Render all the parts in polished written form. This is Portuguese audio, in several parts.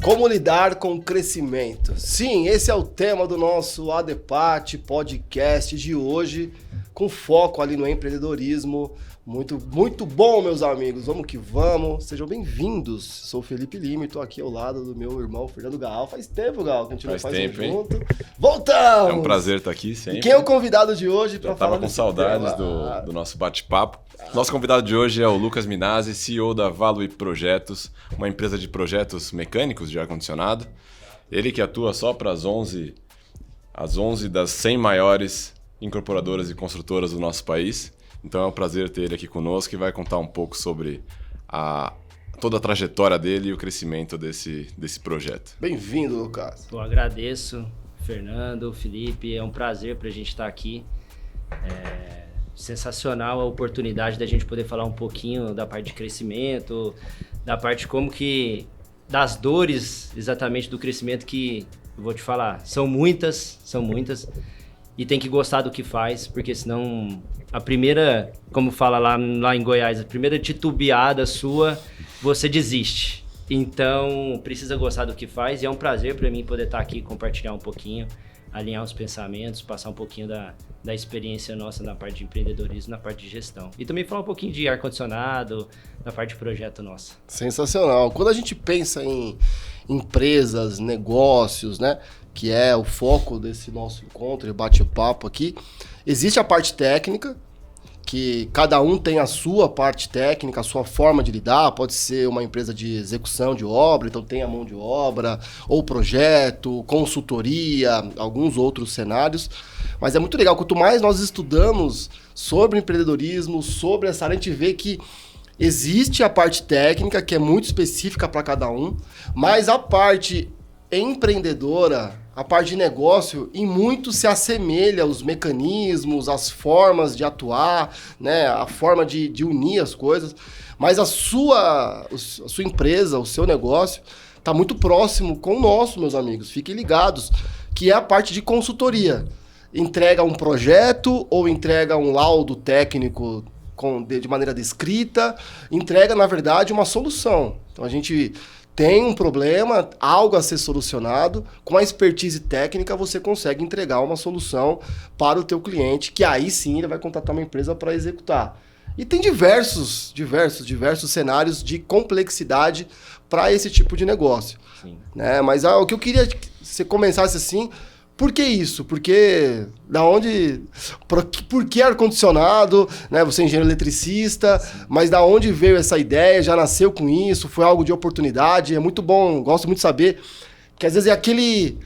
Como lidar com o crescimento? Sim, esse é o tema do nosso ADPAT podcast de hoje, com foco ali no empreendedorismo. Muito bom, meus amigos. Vamos que vamos. Sejam bem-vindos. Sou o Felipe Lima e estou aqui ao lado do meu irmão Fernando Gaal. Faz tempo, Gaal, que a gente não faz tempo, junto. Hein? Voltamos! É um prazer estar aqui sempre. E quem é o convidado de hoje para falar? Tava com saudades do nosso bate-papo. Nosso convidado de hoje é o Lucas Minasi, CEO da Value Projetos, uma empresa de projetos mecânicos de ar-condicionado. Ele que atua só para as 11 das 100 maiores incorporadoras e construtoras do nosso país. Então é um prazer ter ele aqui conosco e vai contar um pouco sobre toda a trajetória dele e o crescimento desse projeto. Bem-vindo, Lucas. Eu agradeço, Fernando, Felipe, é um prazer para a gente estar aqui. Sensacional a oportunidade da gente poder falar um pouquinho da parte de crescimento, da parte das dores exatamente do crescimento que, eu vou te falar, são muitas, e tem que gostar do que faz, porque senão a primeira, como fala lá em Goiás, a primeira titubeada sua, você desiste. Então, precisa gostar do que faz, e é um prazer para mim poder estar aqui, compartilhar um pouquinho, alinhar os pensamentos, passar um pouquinho da experiência nossa na parte de empreendedorismo, na parte de gestão. E também falar um pouquinho de ar-condicionado, na parte de projeto nossa. Sensacional. Quando a gente pensa em empresas, negócios, né, que é o foco desse nosso encontro e bate-papo aqui, existe a parte técnica, que cada um tem a sua parte técnica, a sua forma de lidar. Pode ser uma empresa de execução de obra, então tem a mão de obra, ou projeto, consultoria, alguns outros cenários. Mas é muito legal, quanto mais nós estudamos sobre empreendedorismo, sobre essa área, a gente vê que existe a parte técnica, que é muito específica para cada um, mas a parte empreendedora, a parte de negócio, em muito se assemelha aos mecanismos, às formas de atuar, né, a forma de unir as coisas, mas a sua empresa, o seu negócio, está muito próximo com o nosso, meus amigos. Fiquem ligados, que é a parte de consultoria. Entrega um projeto ou entrega um laudo técnico de maneira descrita, entrega, na verdade, uma solução. Então, a gente tem um problema, algo a ser solucionado, com a expertise técnica você consegue entregar uma solução para o teu cliente, que aí sim ele vai contratar uma empresa para executar. E tem diversos cenários de complexidade para esse tipo de negócio. Sim. Né? Mas o que eu queria que você começasse assim, por que isso? Porque por que ar-condicionado? Né? Você é engenheiro eletricista, mas da onde veio essa ideia? Já nasceu com isso? Foi algo de oportunidade? É muito bom, gosto muito de saber que às vezes é aquele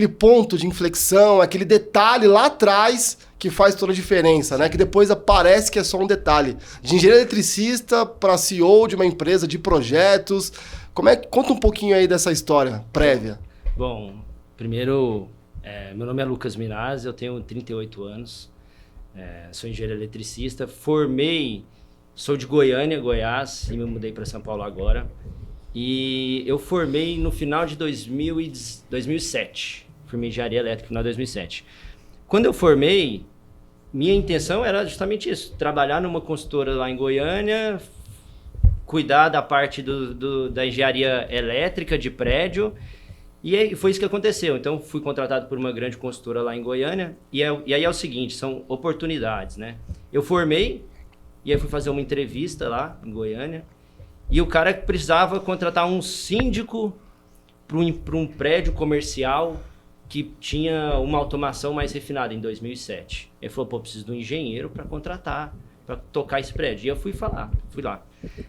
ponto de inflexão, aquele detalhe lá atrás que faz toda a diferença, né? Que depois parece que é só um detalhe. De engenheiro eletricista para CEO de uma empresa de projetos. Conta um pouquinho aí dessa história prévia. Bom, primeiro, meu nome é Lucas Minasi, eu tenho 38 anos, sou engenheiro eletricista, sou de Goiânia, Goiás, e me mudei para São Paulo agora. E eu formei no final de 2007, formei engenharia elétrica no final de 2007. Quando eu formei, minha intenção era justamente isso, trabalhar numa consultora lá em Goiânia, cuidar da parte da engenharia elétrica de prédio. E aí foi isso que aconteceu. Então, fui contratado por uma grande consultora lá em Goiânia. E aí é o seguinte, são oportunidades, né? Eu formei, e aí fui fazer uma entrevista lá em Goiânia. E o cara precisava contratar um síndico para um prédio comercial que tinha uma automação mais refinada em 2007. Ele falou, preciso de um engenheiro para contratar, para tocar esse prédio. E eu fui lá.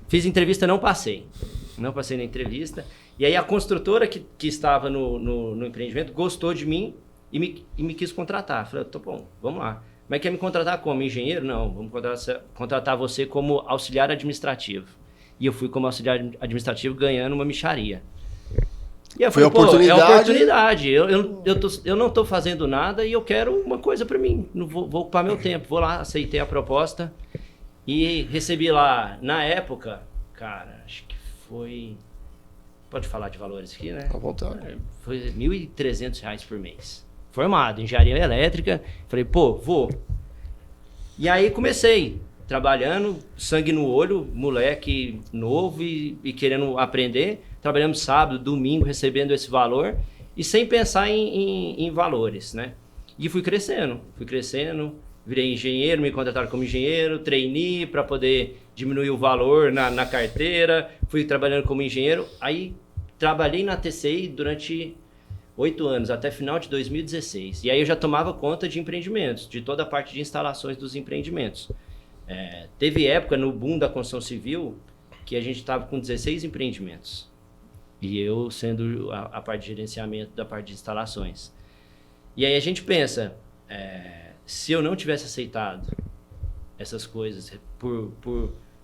Fiz entrevista, não passei na entrevista. E aí a construtora que estava no empreendimento gostou de mim e me quis contratar. Falei, tô bom, vamos lá. Mas quer me contratar como engenheiro? Não, vamos contratar você como auxiliar administrativo. E eu fui como auxiliar administrativo ganhando uma mixaria. E eu falei, é oportunidade. Eu não estou fazendo nada e eu quero uma coisa para mim. Não vou ocupar meu tempo. Vou lá, aceitei a proposta e recebi lá, na época, cara, acho que foi pode falar de valores aqui, né? À vontade. Foi R$ 1.300 por mês. Formado, engenharia elétrica. Falei, pô, vou. E aí comecei, trabalhando, sangue no olho, moleque novo e querendo aprender. Trabalhamos sábado, domingo, recebendo esse valor e sem pensar em valores, né? E fui crescendo, virei engenheiro, me contrataram como engenheiro, trainee para poder diminuir o valor na carteira, fui trabalhando como engenheiro, aí trabalhei na TCI durante 8 anos, até final de 2016. E aí eu já tomava conta de empreendimentos, de toda a parte de instalações dos empreendimentos. Teve época no boom da construção civil que a gente estava com 16 empreendimentos. E eu sendo a parte de gerenciamento da parte de instalações. E aí a gente pensa, se eu não tivesse aceitado essas coisas,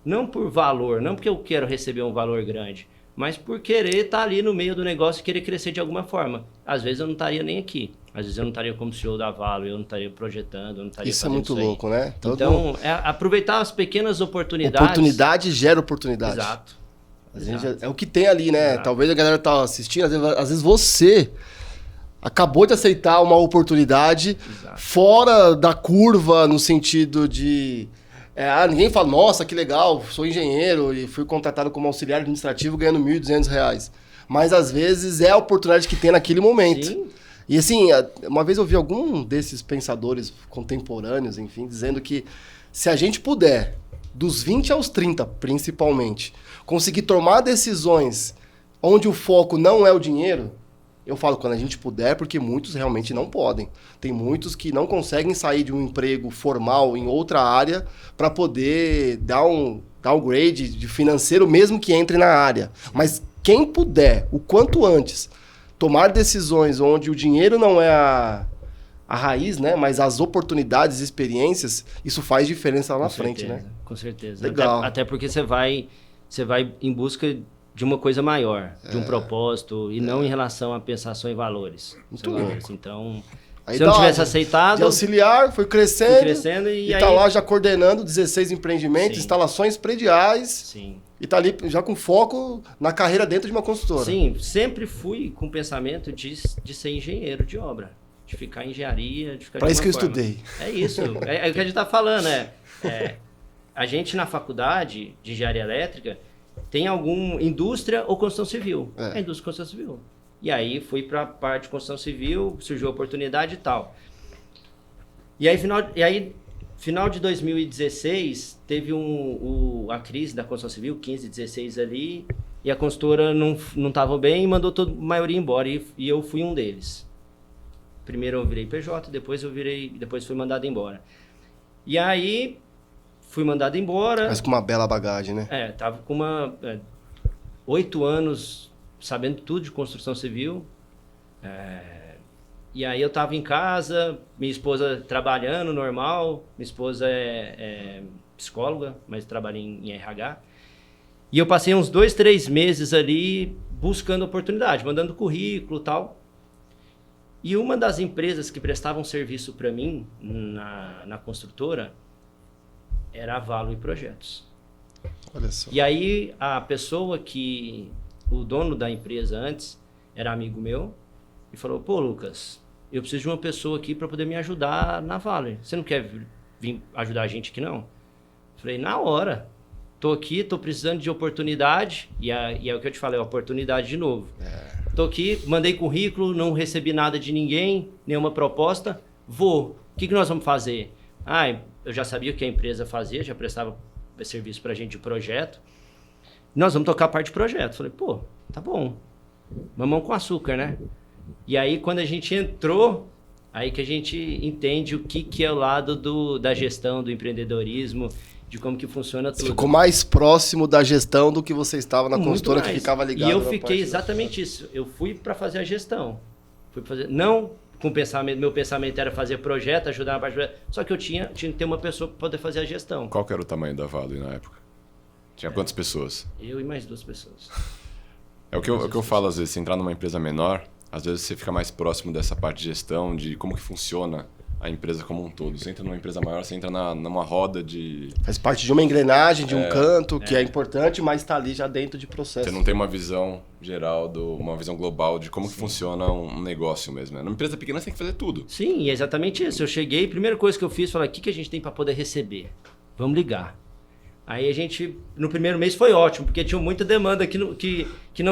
não por valor, não porque eu quero receber um valor grande, mas por querer estar ali no meio do negócio e querer crescer de alguma forma. Às vezes eu não estaria nem aqui. Às vezes eu não estaria como CEO da Valo, eu não estaria projetando, eu não estaria Isso é muito louco, né? Então, aproveitar as pequenas oportunidades. Oportunidade gera oportunidade. Exato. É o que tem ali, né? Exato. Talvez a galera tá assistindo, às vezes você acabou de aceitar uma oportunidade fora da curva, no sentido de... ninguém fala, nossa, que legal, sou engenheiro e fui contratado como auxiliar administrativo ganhando R$ 1.200. Mas às vezes é a oportunidade que tem naquele momento. Sim. E assim, uma vez eu vi algum desses pensadores contemporâneos, enfim, dizendo que se a gente puder, dos 20 aos 30 principalmente, conseguir tomar decisões onde o foco não é o dinheiro, eu falo quando a gente puder, porque muitos realmente não podem. Tem muitos que não conseguem sair de um emprego formal em outra área para poder dar um downgrade de financeiro, mesmo que entre na área. Mas quem puder, o quanto antes, tomar decisões onde o dinheiro não é a raiz, né? Mas as oportunidades e experiências, isso faz diferença lá na frente, né? Com certeza. Legal. Até porque você vai em busca de uma coisa maior, de um propósito, e não em relação a pensar só em valores. Muito louco. Então, Aí se eu não tivesse aceitado... De auxiliar, foi crescendo e aí... tá lá já coordenando 16 empreendimentos, Sim. instalações prediais. Sim. E tá ali já com foco na carreira dentro de uma construtora. Sim, sempre fui com o pensamento de ser engenheiro de obra. De ficar em engenharia, de ficar Pra de isso que eu alguma forma. estudei. É isso. É o que a gente tá falando, a gente na faculdade de engenharia elétrica tem alguma indústria ou construção civil. É indústria e construção civil. E aí fui para a parte de construção civil, surgiu a oportunidade e tal. E aí, final de 2016, teve a crise da construção civil, 15, 16 ali, e a consultora não estava bem e mandou a maioria embora, e eu fui um deles. Primeiro eu virei PJ, depois fui mandado embora. E aí, fui mandado embora. Mas com uma bela bagagem, né? Tava com 8 anos sabendo tudo de construção civil. E aí eu tava em casa, minha esposa trabalhando normal, minha esposa é psicóloga, mas trabalha em RH. E eu passei uns 2, 3 meses ali buscando oportunidade, mandando currículo e tal. E uma das empresas que prestavam serviço para mim na construtora era a Valo e Projetos. Olha só. E aí a pessoa o dono da empresa antes era amigo meu e falou, pô Lucas, eu preciso de uma pessoa aqui para poder me ajudar na Valo. Você não quer vir ajudar a gente aqui não? Falei, na hora. Tô aqui, tô precisando de oportunidade e é o que eu te falei, oportunidade de novo. Tô aqui, mandei currículo, não recebi nada de ninguém, nenhuma proposta, vou. O que nós vamos fazer? Eu já sabia o que a empresa fazia, já prestava serviço pra gente de projeto. Nós vamos tocar a parte de projeto. Falei, pô, tá bom. Mamão com açúcar, né? E aí, quando a gente entrou, aí que a gente entende o que é o lado da gestão, do empreendedorismo, de como que funciona tudo. Ficou mais próximo da gestão do que você estava na Muito consultora mais. que ficava ligado. E eu fiquei exatamente isso. Eu fui para fazer a gestão. Não com pensamento, meu pensamento era fazer projeto, ajudar na parte de projeto, só que eu tinha que ter uma pessoa para poder fazer a gestão. Qual que era o tamanho da Valo na época? Tinha quantas pessoas? Eu e mais 2 pessoas. É o que eu falo às vezes, se entrar numa empresa menor, às vezes você fica mais próximo dessa parte de gestão, de como que funciona a empresa como um todo. Você entra numa empresa maior, você entra numa roda de... Faz parte de uma engrenagem, de um canto, que é importante, mas está ali já dentro de processo. Você não tem uma visão geral, uma visão global de como que funciona um negócio mesmo. Né? Numa empresa pequena, você tem que fazer tudo. Sim, é exatamente isso. Eu cheguei, a primeira coisa que eu fiz, falei, o que a gente tem para poder receber? Vamos ligar. Aí a gente, no primeiro mês foi ótimo, porque tinha muita demanda que não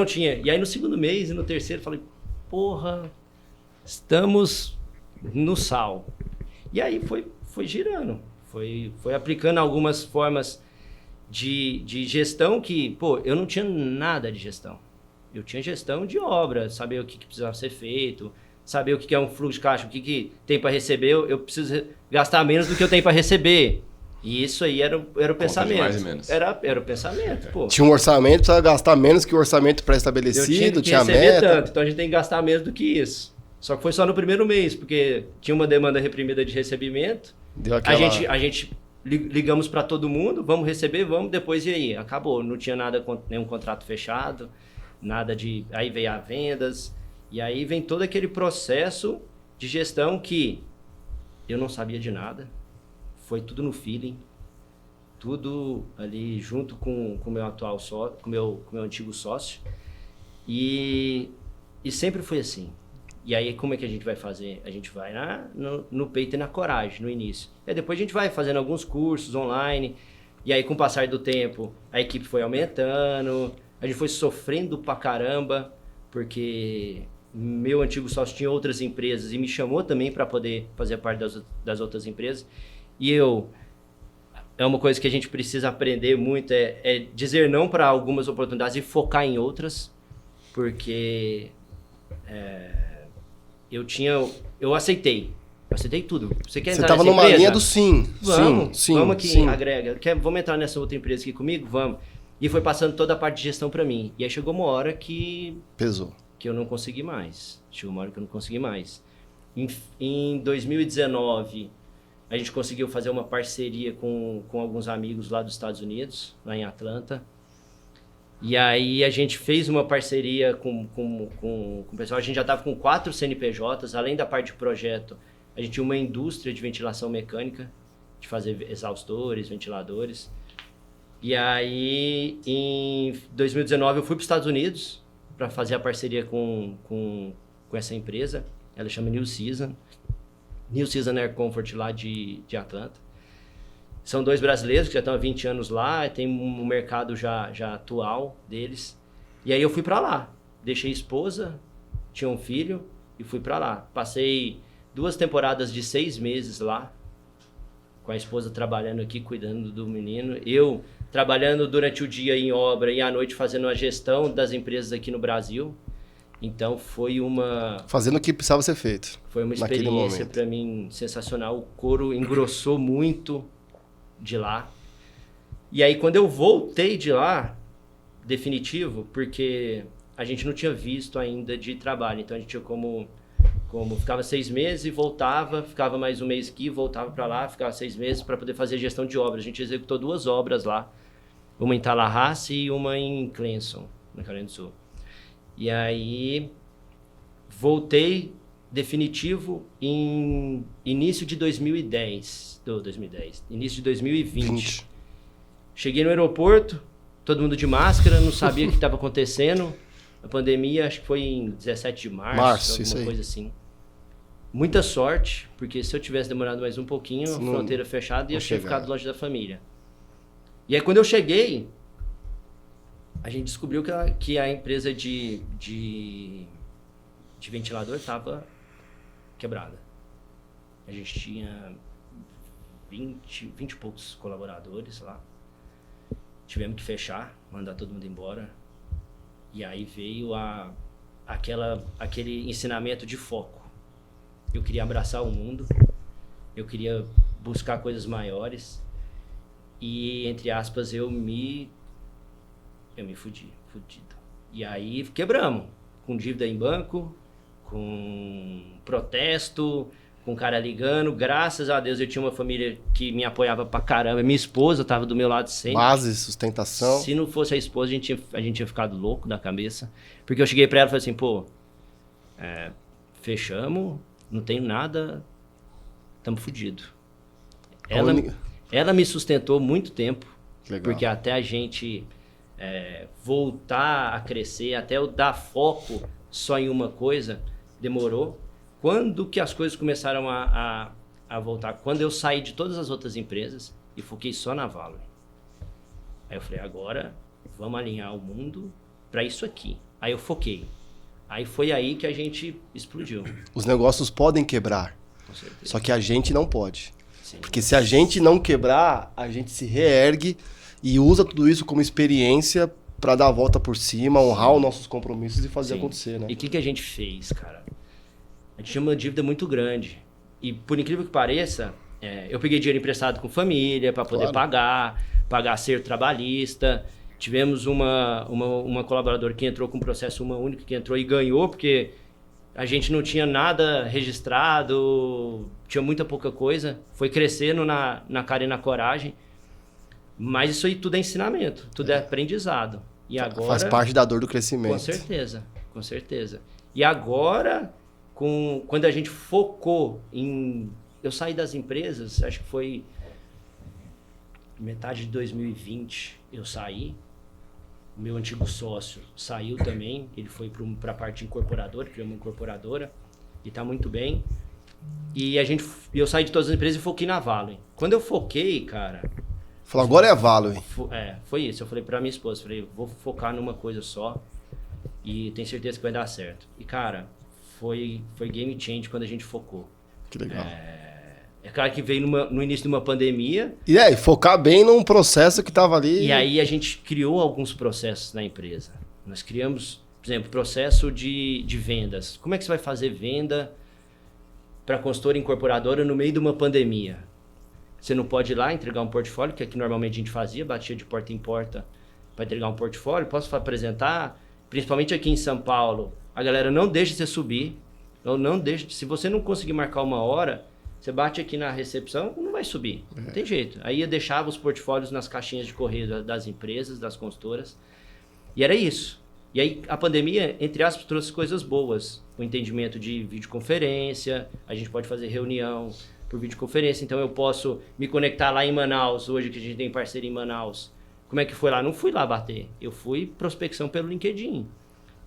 tinha. E aí no segundo mês e no terceiro, falei, porra, estamos no sal. E aí foi girando, foi aplicando algumas formas de gestão que, pô, eu não tinha nada de gestão. Eu tinha gestão de obra, saber o que precisava ser feito, saber o que é um fluxo de caixa, o que tem para receber, eu preciso gastar menos do que eu tenho para receber. E isso aí era o pensamento. Mais e menos. Era o pensamento, pô. Tinha um orçamento, precisava gastar menos que o orçamento pré-estabelecido, tinha meta. Tanto, então a gente tem que gastar menos do que isso. Só que foi só no primeiro mês, porque tinha uma demanda reprimida de recebimento. Deu aquela... A gente ligamos para todo mundo, vamos receber, vamos, depois e aí? Acabou, não tinha nada, nenhum contrato fechado, nada de... Aí veio as vendas, e aí vem todo aquele processo de gestão que eu não sabia de nada. Foi tudo no feeling, tudo ali junto com o meu atual sócio, com o meu antigo sócio. E sempre foi assim. E aí como é que a gente vai fazer? A gente vai no peito e na coragem, no início. E depois a gente vai fazendo alguns cursos online. E aí com o passar do tempo, a equipe foi aumentando. A gente foi sofrendo pra caramba, porque meu antigo sócio tinha outras empresas e me chamou também para poder fazer parte das outras empresas. E é uma coisa que a gente precisa aprender muito, é dizer não para algumas oportunidades e focar em outras, porque eu aceitei tudo. Você quer entrar tava nessa numa empresa? linha do sim. Vamos aqui, sim. agrega. Vamos entrar nessa outra empresa aqui comigo? Vamos. E foi passando toda a parte de gestão para mim. E aí chegou uma hora que... Pesou. Que eu não consegui mais. Em 2019... A gente conseguiu fazer uma parceria com alguns amigos lá dos Estados Unidos, lá em Atlanta. E aí a gente fez uma parceria com o pessoal. A gente já estava com 4 CNPJs, além da parte de projeto. A gente tinha uma indústria de ventilação mecânica, de fazer exaustores, ventiladores. E aí, em 2019, eu fui para os Estados Unidos para fazer a parceria com essa empresa. Ela chama New Season Air Comfort lá de Atlanta. São 2 brasileiros que já estão há 20 anos lá, tem um mercado já atual deles. E aí eu fui para lá, deixei esposa, tinha um filho e fui para lá. Passei 2 temporadas de 6 meses lá, com a esposa trabalhando aqui, cuidando do menino. Eu trabalhando durante o dia em obra e à noite fazendo a gestão das empresas aqui no Brasil. Então foi fazendo o que precisava ser feito. Foi uma experiência para mim sensacional. O couro engrossou muito de lá. E aí quando eu voltei de lá, definitivo, porque a gente não tinha visto ainda de trabalho. Então a gente tinha como ficava 6 meses e voltava, ficava mais um mês aqui, voltava para lá, ficava 6 meses para poder fazer gestão de obras. A gente executou 2 obras lá, uma em Tallahassee e uma em Clemson, na Carolina do Sul. E aí, voltei definitivo em início de 2010, início de 2020. Cheguei no aeroporto, todo mundo de máscara, não sabia o que estava acontecendo. A pandemia, acho que foi em 17 de março, alguma coisa assim. Muita sorte, porque se eu tivesse demorado mais um pouquinho, a fronteira fechada, ia ter ficado longe da família. E aí, quando eu cheguei... A gente descobriu que a empresa de ventilador estava quebrada. A gente tinha 20 e poucos colaboradores lá. Tivemos que fechar, mandar todo mundo embora. E aí veio aquele ensinamento de foco. Eu queria abraçar o mundo, eu queria buscar coisas maiores. E, entre aspas, eu me fudido. E aí quebramos, com dívida em banco, com protesto, com cara ligando. Graças a Deus eu tinha uma família que me apoiava pra caramba. Minha esposa estava do meu lado sempre. Base, sustentação. Se não fosse a esposa, a gente tinha ficado louco da cabeça. Porque eu cheguei pra ela e falei assim, fechamos, não tenho nada estamos fodidos. Ela me sustentou muito tempo, porque até a gente voltar a crescer, até eu dar foco só em uma coisa, demorou. Quando que as coisas começaram a voltar? Quando eu saí de todas as outras empresas e foquei só na Valoe. Aí eu falei, agora vamos alinhar o mundo para isso aqui. Aí eu foquei. Aí foi aí que a gente explodiu. Os negócios podem quebrar, Com certeza. só que a gente não pode. Sim. Porque se a gente não quebrar, a gente se reergue e usa tudo isso como experiência para dar a volta por cima, honrar os nossos compromissos e fazer acontecer, né? E o que a gente fez, cara? A gente tinha uma dívida muito grande. E por incrível que pareça, eu peguei dinheiro emprestado com família para poder pagar acerto trabalhista. Tivemos uma colaboradora que entrou com processo uma única, que entrou e ganhou, porque a gente não tinha nada registrado, tinha muita pouca coisa. Foi crescendo na cara e na coragem. Mas isso aí tudo é ensinamento, tudo é aprendizado. E agora, faz parte da dor do crescimento. Com certeza. E agora, quando a gente focou em... Eu saí das empresas, acho que foi metade de 2020, eu saí. O meu antigo sócio saiu também, ele foi para a parte incorporadora, criou uma incorporadora, e está muito bem. E eu saí de todas as empresas e foquei na Valoe. Quando eu foquei, cara... Falou, agora é a Valoe. Foi isso. Eu falei para minha esposa, falei, vou focar numa coisa só e tenho certeza que vai dar certo. E, cara, foi game change quando a gente focou. Que legal. É claro que veio no início de uma pandemia. E focar bem num processo que estava ali. E aí a gente criou alguns processos na empresa. Nós criamos, por exemplo, processo de vendas. Como é que você vai fazer venda para consultora incorporadora no meio de uma pandemia? Você não pode ir lá entregar um portfólio, que é que normalmente a gente fazia, batia de porta em porta para entregar um portfólio. Posso apresentar? Principalmente aqui em São Paulo, a galera não deixa você subir. Não deixa. Se você não conseguir marcar uma hora... Você bate aqui na recepção, não vai subir. Não tem jeito. Aí eu deixava os portfólios nas caixinhas de correio das empresas, das consultoras. E era isso. E aí a pandemia, entre aspas, trouxe coisas boas. O entendimento de videoconferência, a gente pode fazer reunião por videoconferência. Então eu posso me conectar lá em Manaus, hoje que a gente tem parceria em Manaus. Como é que foi lá? Não fui lá bater. Eu fui prospecção pelo LinkedIn.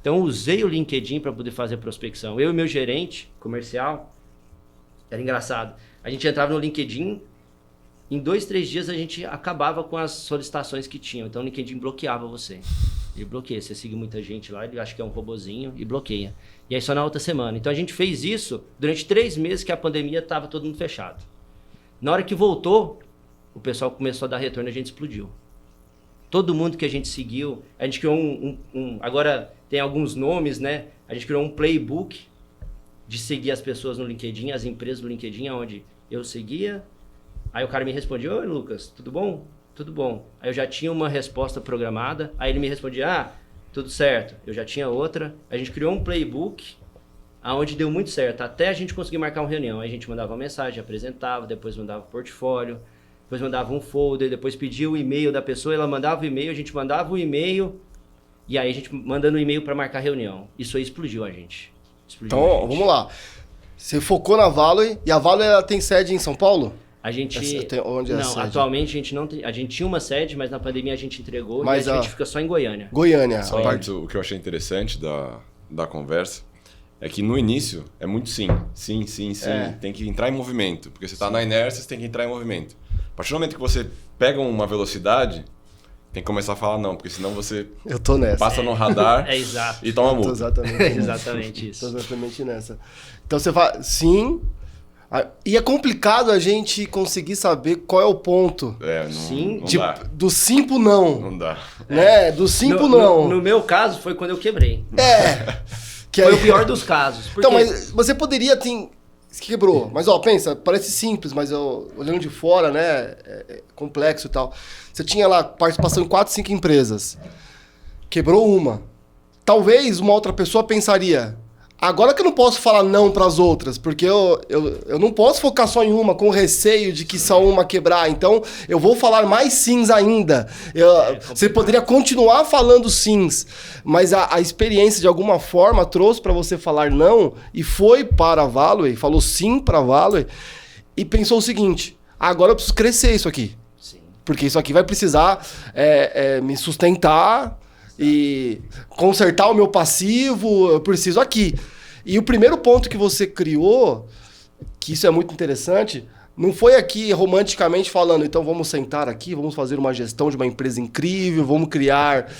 Então eu usei o LinkedIn para poder fazer prospecção. Eu e meu gerente comercial... Era engraçado. A gente entrava no LinkedIn, em 2, 3 dias a gente acabava com as solicitações que tinham. Então o LinkedIn bloqueava você. Ele bloqueia. Você segue muita gente lá, ele acha que é um robozinho e bloqueia. E aí só na outra semana. Então a gente fez isso durante 3 meses que a pandemia estava todo mundo fechado. Na hora que voltou, o pessoal começou a dar retorno e a gente explodiu. Todo mundo que a gente seguiu, a gente criou agora tem alguns nomes, né? A gente criou um playbook de seguir as pessoas no LinkedIn, as empresas no LinkedIn, onde eu seguia. Aí o cara me respondia, oi Lucas, tudo bom? Tudo bom. Aí eu já tinha uma resposta programada, aí ele me respondia, tudo certo. Eu já tinha outra. A gente criou um playbook, onde deu muito certo, até a gente conseguir marcar uma reunião. Aí a gente mandava uma mensagem, apresentava, depois mandava um portfólio, depois mandava um folder, depois pedia o e-mail da pessoa, ela mandava o e-mail, a gente mandava o e-mail, e aí a gente mandando o e-mail para marcar reunião. Isso aí explodiu a gente. Então, vamos lá. Você focou na Valoe, e a Valoe ela tem sede em São Paulo? A gente... Onde é a sede? Atualmente a gente não tem... A gente tinha uma sede, mas na pandemia a gente entregou, mas e a gente fica só em Goiânia. Goiânia. O que eu achei interessante da conversa é que no início é muito sim. Tem que entrar em movimento, porque você está na inércia, você tem que entrar em movimento. A partir do momento que você pega uma velocidade... Tem que começar a falar não, porque senão você passa no radar exato. e toma multa. Exatamente isso. Tô exatamente nessa. Então você fala, sim, e é complicado a gente conseguir saber qual é o ponto. Não dá. Do sim pro não. Não dá. Né? Do sim pro não. No meu caso, foi quando eu quebrei. Que foi o pior dos casos. Então, mas você poderia ter... Quebrou. Mas, pensa, parece simples, mas olhando de fora, né, é complexo e tal. Você tinha lá participação em 4, 5 empresas. Quebrou uma. Talvez uma outra pessoa pensaria, agora que eu não posso falar não para as outras, porque eu não posso focar só em uma, com receio de que só uma quebrar. Então, eu vou falar mais sims ainda. Você poderia continuar falando sims, mas a experiência, de alguma forma, trouxe para você falar não e foi para a Valoe, falou sim para a Valoe. e pensou o seguinte, agora eu preciso crescer isso aqui. Sim. Porque isso aqui vai precisar me sustentar e consertar o meu passivo, eu preciso aqui. E o primeiro ponto que você criou, que isso é muito interessante, não foi aqui romanticamente falando, então vamos sentar aqui, vamos fazer uma gestão de uma empresa incrível, vamos criar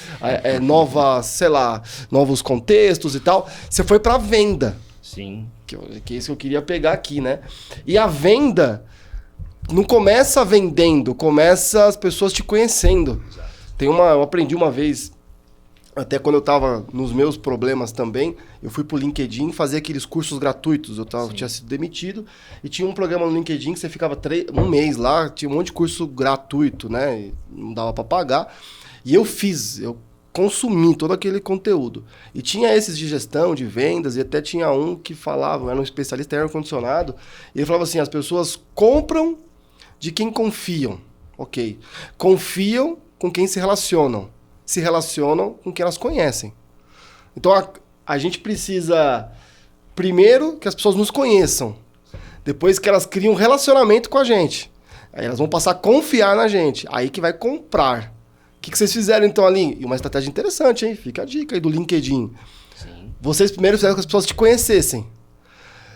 novos contextos e tal. Você foi para a venda. Sim. Que é isso que eu queria pegar aqui, né? E a venda não começa vendendo, começa as pessoas te conhecendo. Exato. Eu aprendi uma vez, até quando eu estava nos meus problemas também, eu fui pro LinkedIn fazer aqueles cursos gratuitos. Eu tinha sido demitido e tinha um programa no LinkedIn que você ficava um mês lá, tinha um monte de curso gratuito, né? E não dava para pagar. E eu consumi todo aquele conteúdo. E tinha esses de gestão, de vendas, e até tinha um que falava, era um especialista em ar-condicionado, e ele falava assim, as pessoas compram de quem confiam. Ok. Confiam com quem se relacionam com quem elas conhecem. Então a gente precisa, primeiro, que as pessoas nos conheçam. Depois que elas criam um relacionamento com a gente. Aí elas vão passar a confiar na gente. Aí que vai comprar. O que vocês fizeram então ali? E uma estratégia interessante, hein? Fica a dica aí do LinkedIn. Sim. Vocês primeiro fizeram que as pessoas te conhecessem.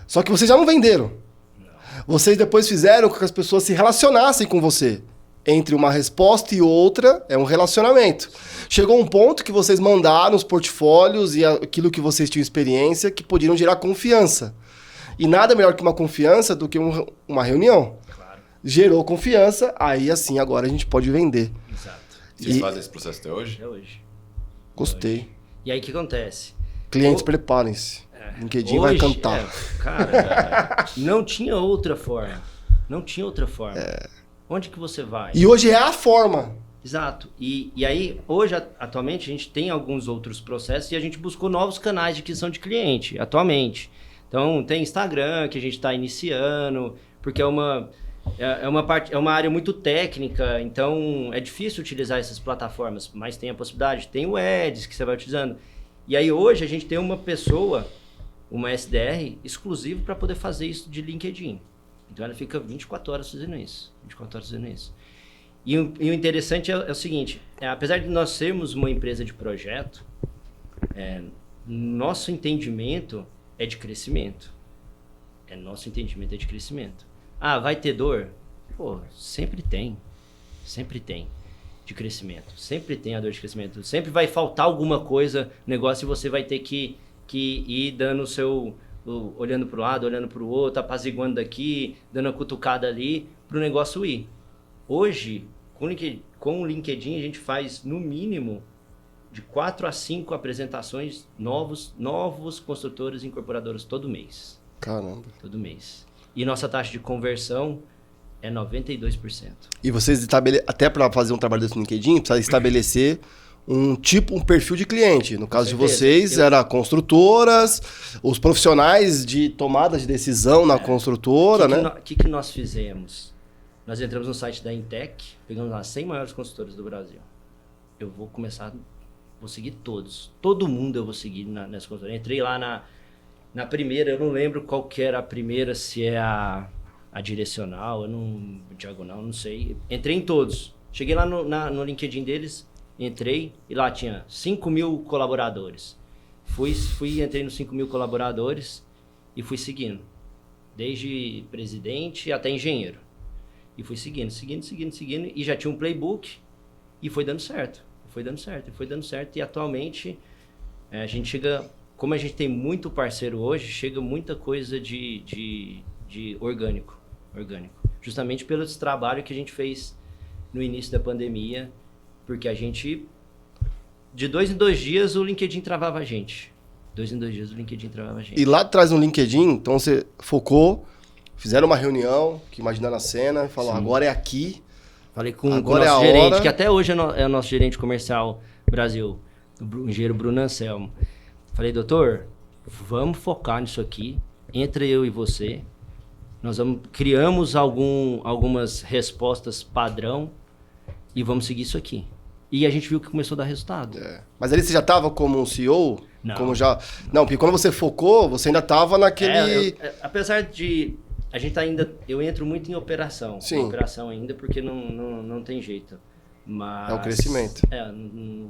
Só que vocês já não venderam. Não. Vocês depois fizeram com que as pessoas se relacionassem com você. Entre uma resposta e outra, é um relacionamento. Chegou um ponto que vocês mandaram os portfólios e aquilo que vocês tinham experiência que poderiam gerar confiança. E nada melhor que uma confiança do que uma reunião. Claro. Gerou confiança, aí assim, agora a gente pode vender. Exato. Vocês fazem esse processo até hoje? Até hoje. Gostei. E aí o que acontece? Clientes, preparem-se. LinkedIn vai cantar. Cara, não tinha outra forma. Não tinha outra forma. Onde que você vai? E hoje é a forma. Exato. E aí, hoje, atualmente, a gente tem alguns outros processos e a gente buscou novos canais de aquisição de cliente, atualmente. Então, tem Instagram, que a gente está iniciando, porque é uma área muito técnica, então é difícil utilizar essas plataformas, mas tem a possibilidade, tem o Ads que você vai utilizando. E aí, hoje, a gente tem uma pessoa, uma SDR, exclusiva para poder fazer isso de LinkedIn. Então ela fica 24 horas fazendo isso. E o interessante é o seguinte, apesar de nós sermos uma empresa de projeto, nosso entendimento é de crescimento. Ah, vai ter dor? Pô, sempre tem. De crescimento. Sempre tem a dor de crescimento. Sempre vai faltar alguma coisa no negócio e você vai ter que ir dando o seu... olhando para o lado, olhando para o outro, apaziguando daqui, dando a cutucada ali, para o negócio ir. Hoje, com o LinkedIn, a gente faz, no mínimo, de 4 a 5 apresentações novos construtores e incorporadores todo mês. Caramba. Todo mês. E nossa taxa de conversão é 92%. E vocês, até para fazer um trabalho desse no LinkedIn, precisa estabelecer um perfil de cliente. No caso de vocês, era construtoras, os profissionais de tomada de decisão na construtora, né? O que nós fizemos? Nós entramos no site da Intec, pegamos as 100 maiores construtoras do Brasil. Eu vou seguir todos. Todo mundo eu vou seguir nessa construtora. Entrei lá na primeira, eu não lembro qual que era a primeira, se é a direcional, diagonal, não sei. Entrei em todos. Cheguei lá no LinkedIn deles, entrei e lá tinha 5.000 colaboradores. Entrei nos 5.000 colaboradores e fui seguindo. Desde presidente até engenheiro. E fui seguindo. E já tinha um playbook e foi dando certo. E atualmente a gente chega... Como a gente tem muito parceiro hoje, chega muita coisa de orgânico. Justamente pelo trabalho que a gente fez no início da pandemia, porque a gente, de 2 em 2 dias, o LinkedIn travava a gente. E lá atrás no LinkedIn, então você focou, fizeram uma reunião, que imaginando a cena, e falou, agora é aqui. Falei com o nosso gerente, que até hoje é o nosso gerente comercial Brasil, o engenheiro Bruno Anselmo. Falei, doutor, vamos focar nisso aqui, entre eu e você. Nós criamos algumas respostas padrão e vamos seguir isso aqui. E a gente viu que começou a dar resultado. Mas ali você já estava como um CEO? Não. Não, porque quando você focou, você ainda estava naquele... Apesar de A gente tá ainda... Eu entro muito em operação. Sim. Em operação ainda, porque não tem jeito. Mas... É o crescimento.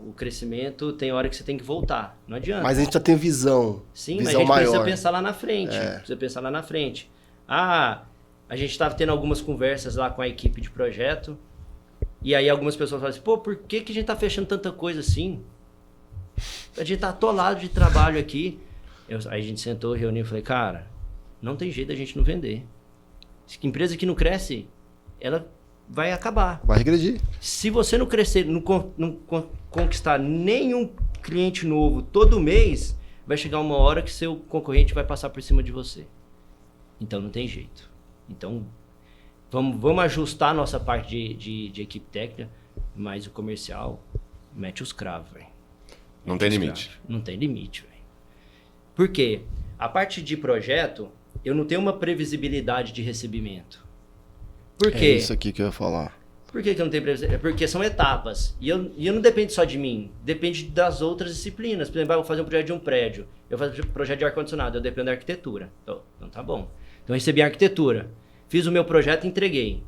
O crescimento tem hora que você tem que voltar. Não adianta. Mas a gente já tem visão. Sim, visão mas a gente maior. precisa pensar lá na frente. Precisa pensar lá na frente. A gente estava tendo algumas conversas lá com a equipe de projeto. E aí algumas pessoas falam assim, pô, por que a gente tá fechando tanta coisa assim? A gente tá atolado de trabalho aqui. Aí a gente sentou, reuniu e falei, cara, não tem jeito da gente não vender. Empresa que não cresce, ela vai acabar. Vai regredir. Se você não crescer, não conquistar nenhum cliente novo todo mês, vai chegar uma hora que seu concorrente vai passar por cima de você. Então não tem jeito. Então vamos ajustar a nossa parte de equipe técnica, mas o comercial mete os cravos, velho. Não tem limite. Não tem limite, velho. Por quê? A parte de projeto, eu não tenho uma previsibilidade de recebimento. Por quê? É isso aqui que eu ia falar. Por que eu não tenho previsibilidade? Porque são etapas. E eu não depende só de mim. Depende das outras disciplinas. Por exemplo, eu vou fazer um projeto de um prédio. Eu faço um projeto de ar-condicionado. Eu dependo da arquitetura. Então tá bom. Então eu recebi a arquitetura. Fiz o meu projeto e entreguei.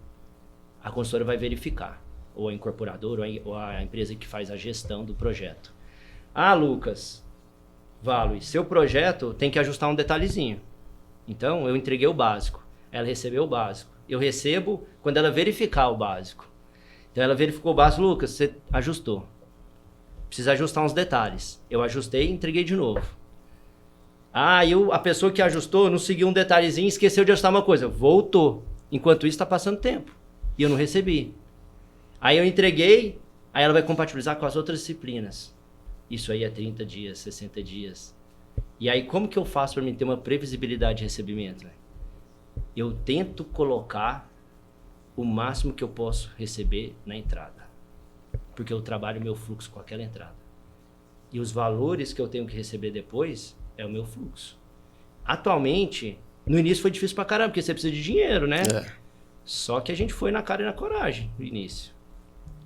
A consultora vai verificar. Ou a incorporadora, ou a empresa que faz a gestão do projeto. Ah, Lucas, Valo, seu projeto tem que ajustar um detalhezinho. Então, eu entreguei o básico. Ela recebeu o básico. Eu recebo quando ela verificar o básico. Então, ela verificou o básico. Lucas, você ajustou. Precisa ajustar uns detalhes. Eu ajustei e entreguei de novo. Ah, a pessoa que ajustou não seguiu um detalhezinho e esqueceu de ajustar uma coisa. Voltou. Enquanto isso, está passando tempo. E eu não recebi. Aí eu entreguei, aí ela vai compatibilizar com as outras disciplinas. Isso aí é 30 dias, 60 dias. E aí, como que eu faço para mim ter uma previsibilidade de recebimento? Eu tento colocar o máximo que eu posso receber na entrada. Porque eu trabalho o meu fluxo com aquela entrada. E os valores que eu tenho que receber depois é o meu fluxo. Atualmente, no início foi difícil pra caramba, porque você precisa de dinheiro, né? Só que a gente foi na cara e na coragem no início.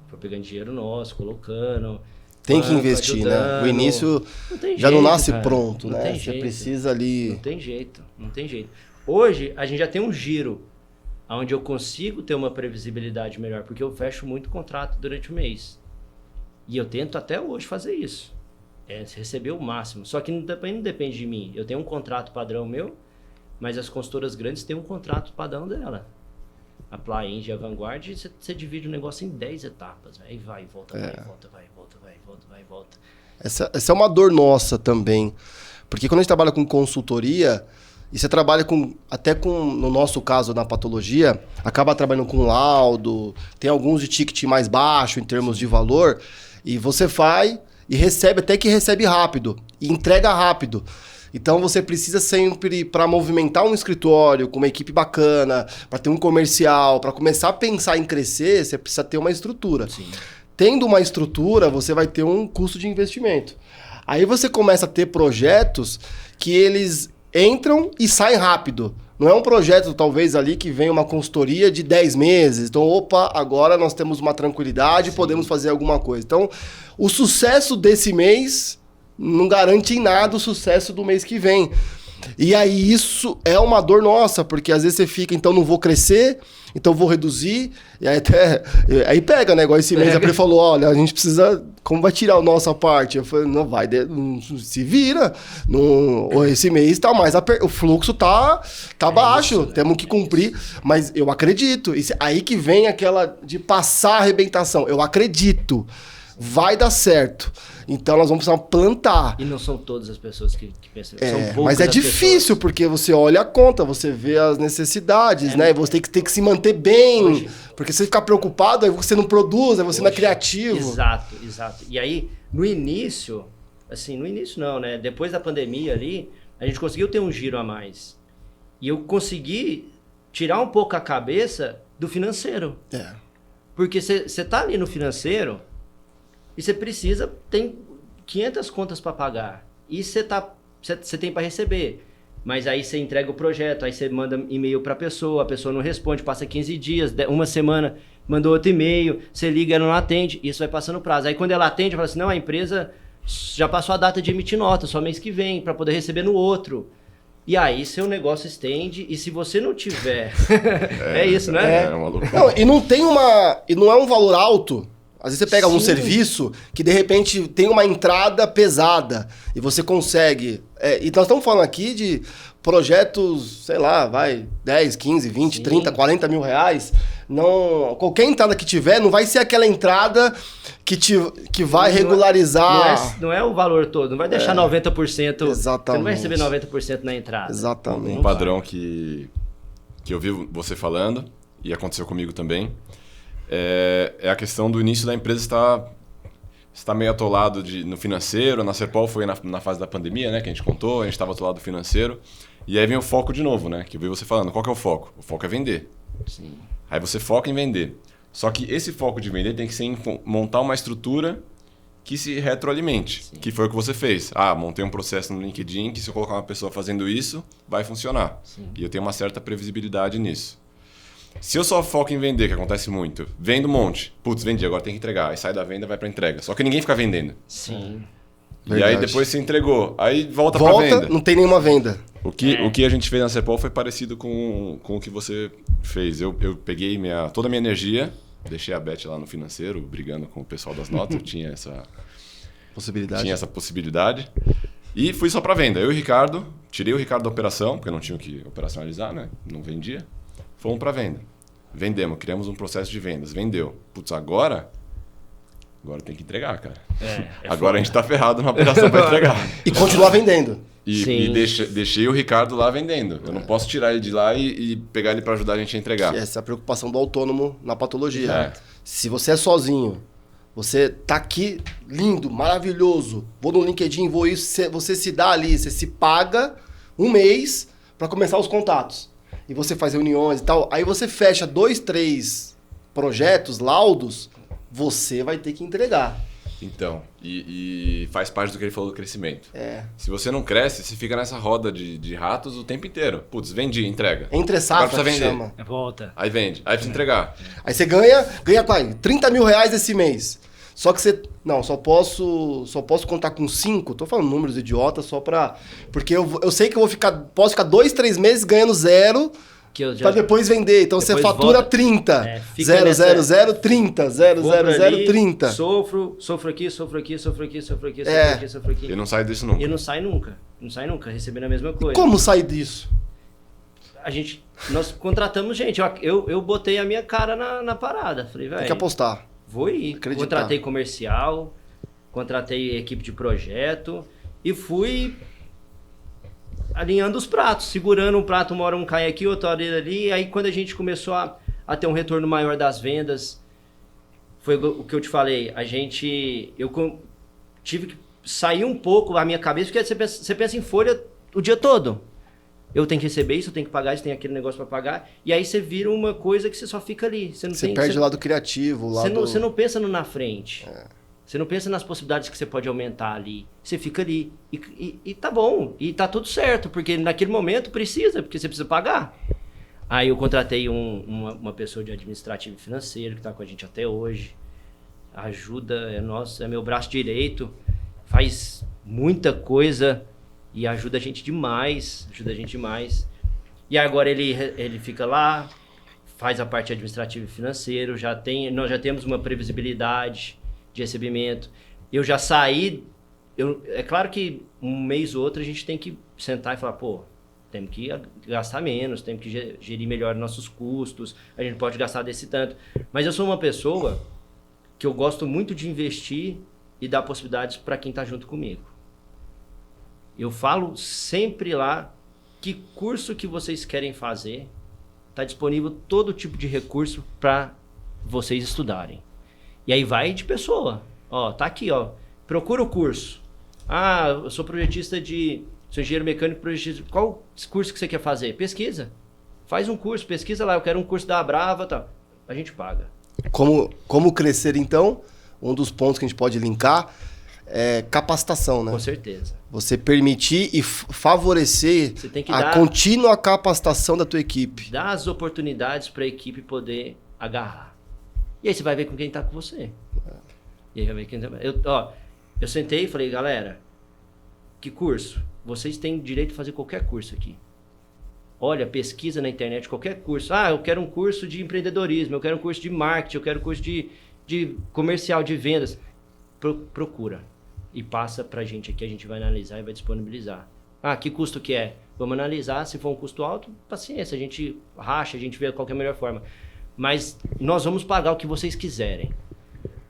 Foi pegando dinheiro nosso, colocando... Tem que investir, ajudando. né? O início Não já não jeito, nasce cara. pronto, Não né? tem Você jeito. precisa ali... Não tem jeito. Hoje, a gente já tem um giro onde eu consigo ter uma previsibilidade melhor, porque eu fecho muito contrato durante o mês. E eu tento até hoje fazer isso. Receber o máximo. Só que não depende de mim. Eu tenho um contrato padrão meu, mas as consultoras grandes têm um contrato padrão dela. A Plaenge e a Vanguard, você divide o negócio em 10 etapas. Aí vai e volta, vai e volta, vai e volta, vai e volta, vai e volta. Essa é uma dor nossa também. Porque quando a gente trabalha com consultoria, e você trabalha até com, no nosso caso, na patologia, acaba trabalhando com laudo, tem alguns de ticket mais baixo em termos de valor, e você vai e recebe, até que recebe rápido, e entrega rápido. Então você precisa sempre, para movimentar um escritório com uma equipe bacana, para ter um comercial, para começar a pensar em crescer, você precisa ter uma estrutura. Sim. Tendo uma estrutura, você vai ter um custo de investimento. Aí você começa a ter projetos que eles entram e saem rápido. Não é um projeto, talvez, ali que vem uma consultoria de 10 meses. Então, opa, agora nós temos uma tranquilidade, podemos fazer alguma coisa. Então, o sucesso desse mês não garante em nada o sucesso do mês que vem. E aí isso é uma dor nossa, porque às vezes você fica, então não vou crescer, então vou reduzir, e aí pega, né? Igual esse mês a Pri falou, olha, a gente precisa, como vai tirar a nossa parte? Eu falei, não vai, não, se vira, esse mês tá mais, o fluxo tá baixo, isso, temos que cumprir, mas eu acredito, aí que vem aquela de passar a arrebentação, eu acredito, vai dar certo. Então nós vamos precisar plantar. E não são todas as pessoas que pensam. São poucas mas é difícil, pessoas. Porque você olha a conta, você vê as necessidades, né? Você tem que se manter bem. Hoje, porque se você ficar preocupado, aí você não produz, aí você não é criativo. Exato. E aí, no início não, né? Depois da pandemia ali, a gente conseguiu ter um giro a mais. E eu consegui tirar um pouco a cabeça do financeiro. Porque você tá ali no financeiro... E você precisa, tem 500 contas para pagar. E você tem para receber. Mas aí você entrega o projeto, aí você manda e-mail para a pessoa não responde, passa 15 dias, uma semana, mandou outro e-mail, você liga, ela não atende, isso vai passando prazo. Aí quando ela atende, fala assim, não, a empresa já passou a data de emitir nota, só mês que vem, para poder receber no outro. E aí seu negócio estende, e se você não tiver... é isso, né? É uma loucura. Não, e não é um valor alto. Às vezes você pega um Sim. serviço que de repente tem uma entrada pesada e você consegue. E nós estamos falando aqui de projetos, sei lá, 10, 15, 20, Sim. 30, 40 mil reais. Não, qualquer entrada que tiver, não vai ser aquela entrada que vai regularizar. Não é o valor todo, não vai deixar 90%. Você não vai Exatamente. receber 90% na entrada. Exatamente. Um padrão que eu vi você falando, e aconteceu comigo também, é a questão do início da empresa estar meio atolado no financeiro. Na Serpol foi na fase da pandemia, né, que a gente contou, a gente estava atolado no financeiro. E aí vem o foco de novo, né, que eu vi você falando. Qual que é o foco? O foco é vender. Sim. Aí você foca em vender. Só que esse foco de vender tem que ser em montar uma estrutura que se retroalimente, Sim. que foi o que você fez. Montei um processo no LinkedIn que se eu colocar uma pessoa fazendo isso, vai funcionar. Sim. E eu tenho uma certa previsibilidade nisso. Se eu só foco em vender, que acontece muito, vendo um monte, putz, vendi, agora tem que entregar. Aí sai da venda, vai para entrega. Só que ninguém fica vendendo. Sim. E aí Verdade. depois você entregou, aí volta para venda. Não tem nenhuma venda. O que a gente fez na Serpol foi parecido com o que você fez. Eu peguei toda a minha energia, deixei a Beth lá no financeiro, brigando com o pessoal das notas, eu tinha essa possibilidade. E fui só para venda. Eu e o Ricardo, tirei o Ricardo da operação, porque não tinha o que operacionalizar, né? Não vendia. Fomos para venda. Vendemos, criamos um processo de vendas. Vendeu. Putz, agora tem que entregar, cara. Agora a gente tá ferrado na operação para entregar. E continuar vendendo. E deixei o Ricardo lá vendendo. Eu não posso tirar ele de lá e pegar ele para ajudar a gente a entregar. E essa é a preocupação do autônomo na patologia. É. Se você é sozinho, você tá aqui, lindo, maravilhoso, vou no LinkedIn, vou isso, você se dá ali, você se paga um mês para começar os contatos. E você faz reuniões e tal. Aí você fecha 2, 3 projetos, laudos, você vai ter que entregar. Então, e faz parte do que ele falou do crescimento. É. Se você não cresce, você fica nessa roda de ratos o tempo inteiro. Putz, vendi, entrega. Entre Agora safra precisa que vender. chama. Volta. Aí vende, aí precisa entregar. Aí você ganha quase 30 mil reais esse mês. Só que você... Não, só posso contar com 5. Tô falando números idiotas só pra... Porque eu sei que posso ficar 2, 3 meses ganhando 0... Que eu Pra depois vender. Então você Depois fatura volta. 30. Fica 0, nessa- 0, 0, 30. 0, Vou 0, pra 0, ali, 30. Sofro aqui, sofro aqui, sofro aqui, sofro aqui, É. sofro aqui, sofro aqui. E não sai disso nunca. E não sai nunca. Não sai nunca, recebendo a mesma coisa. Como sair disso? Nós contratamos gente. Eu botei a minha cara na parada. Falei, Tem que velho, apostar. vou ir. Acreditar. Contratei comercial, contratei equipe de projeto e fui alinhando os pratos, segurando um prato, uma hora um cai aqui, outra hora ele ali. E aí quando a gente começou a ter um retorno maior das vendas, foi o que eu te falei, tive que sair um pouco da minha cabeça, porque você pensa em folha o dia todo. Eu tenho que receber isso, eu tenho que pagar isso, tem aquele negócio para pagar. E aí você vira uma coisa que você só fica ali. Você Perde o lado criativo, o lado... Você não pensa no na frente. Você não pensa nas possibilidades que você pode aumentar ali. Você fica ali. E tá bom. E tá tudo certo. Porque naquele momento precisa. Porque você precisa pagar. Aí eu contratei uma pessoa de administrativo e financeiro que tá com a gente até hoje. Ajuda, é meu braço direito. Faz muita coisa e ajuda a gente demais. E agora ele fica lá, faz a parte administrativa e financeira. Nós já temos uma previsibilidade de recebimento. Eu já saí... é claro que um mês ou outro a gente tem que sentar e falar, pô, temos que gastar menos, temos que gerir melhor nossos custos, a gente pode gastar desse tanto. Mas eu sou uma pessoa que eu gosto muito de investir e dar possibilidades para quem está junto comigo. Eu falo sempre lá que curso que vocês querem fazer, está disponível todo tipo de recurso para vocês estudarem. E aí vai de pessoa. Ó, tá aqui, ó. Procura o curso. Ah, eu sou sou engenheiro mecânico projetista. Qual curso que você quer fazer? Pesquisa. Faz um curso, pesquisa lá. Eu quero um curso da Brava e tal. A gente paga. Como crescer, então? Um dos pontos que a gente pode linkar é capacitação, né? Com certeza. Você permitir e favorecer Você tem que a dar- contínua capacitação da tua equipe. Dá as oportunidades para a equipe poder agarrar. E aí você vai ver com quem tá com você. E aí vai ver quem tá... Eu sentei e falei, galera, que curso? Vocês têm direito de fazer qualquer curso aqui. Olha, pesquisa na internet, qualquer curso. Ah, eu quero um curso de empreendedorismo, eu quero um curso de marketing, eu quero um curso de comercial, de vendas. Procura. E passa pra gente aqui, a gente vai analisar e vai disponibilizar. Ah, que custo que é? Vamos analisar, se for um custo alto, paciência, a gente racha, a gente vê qual que é a melhor forma. Mas nós vamos pagar o que vocês quiserem.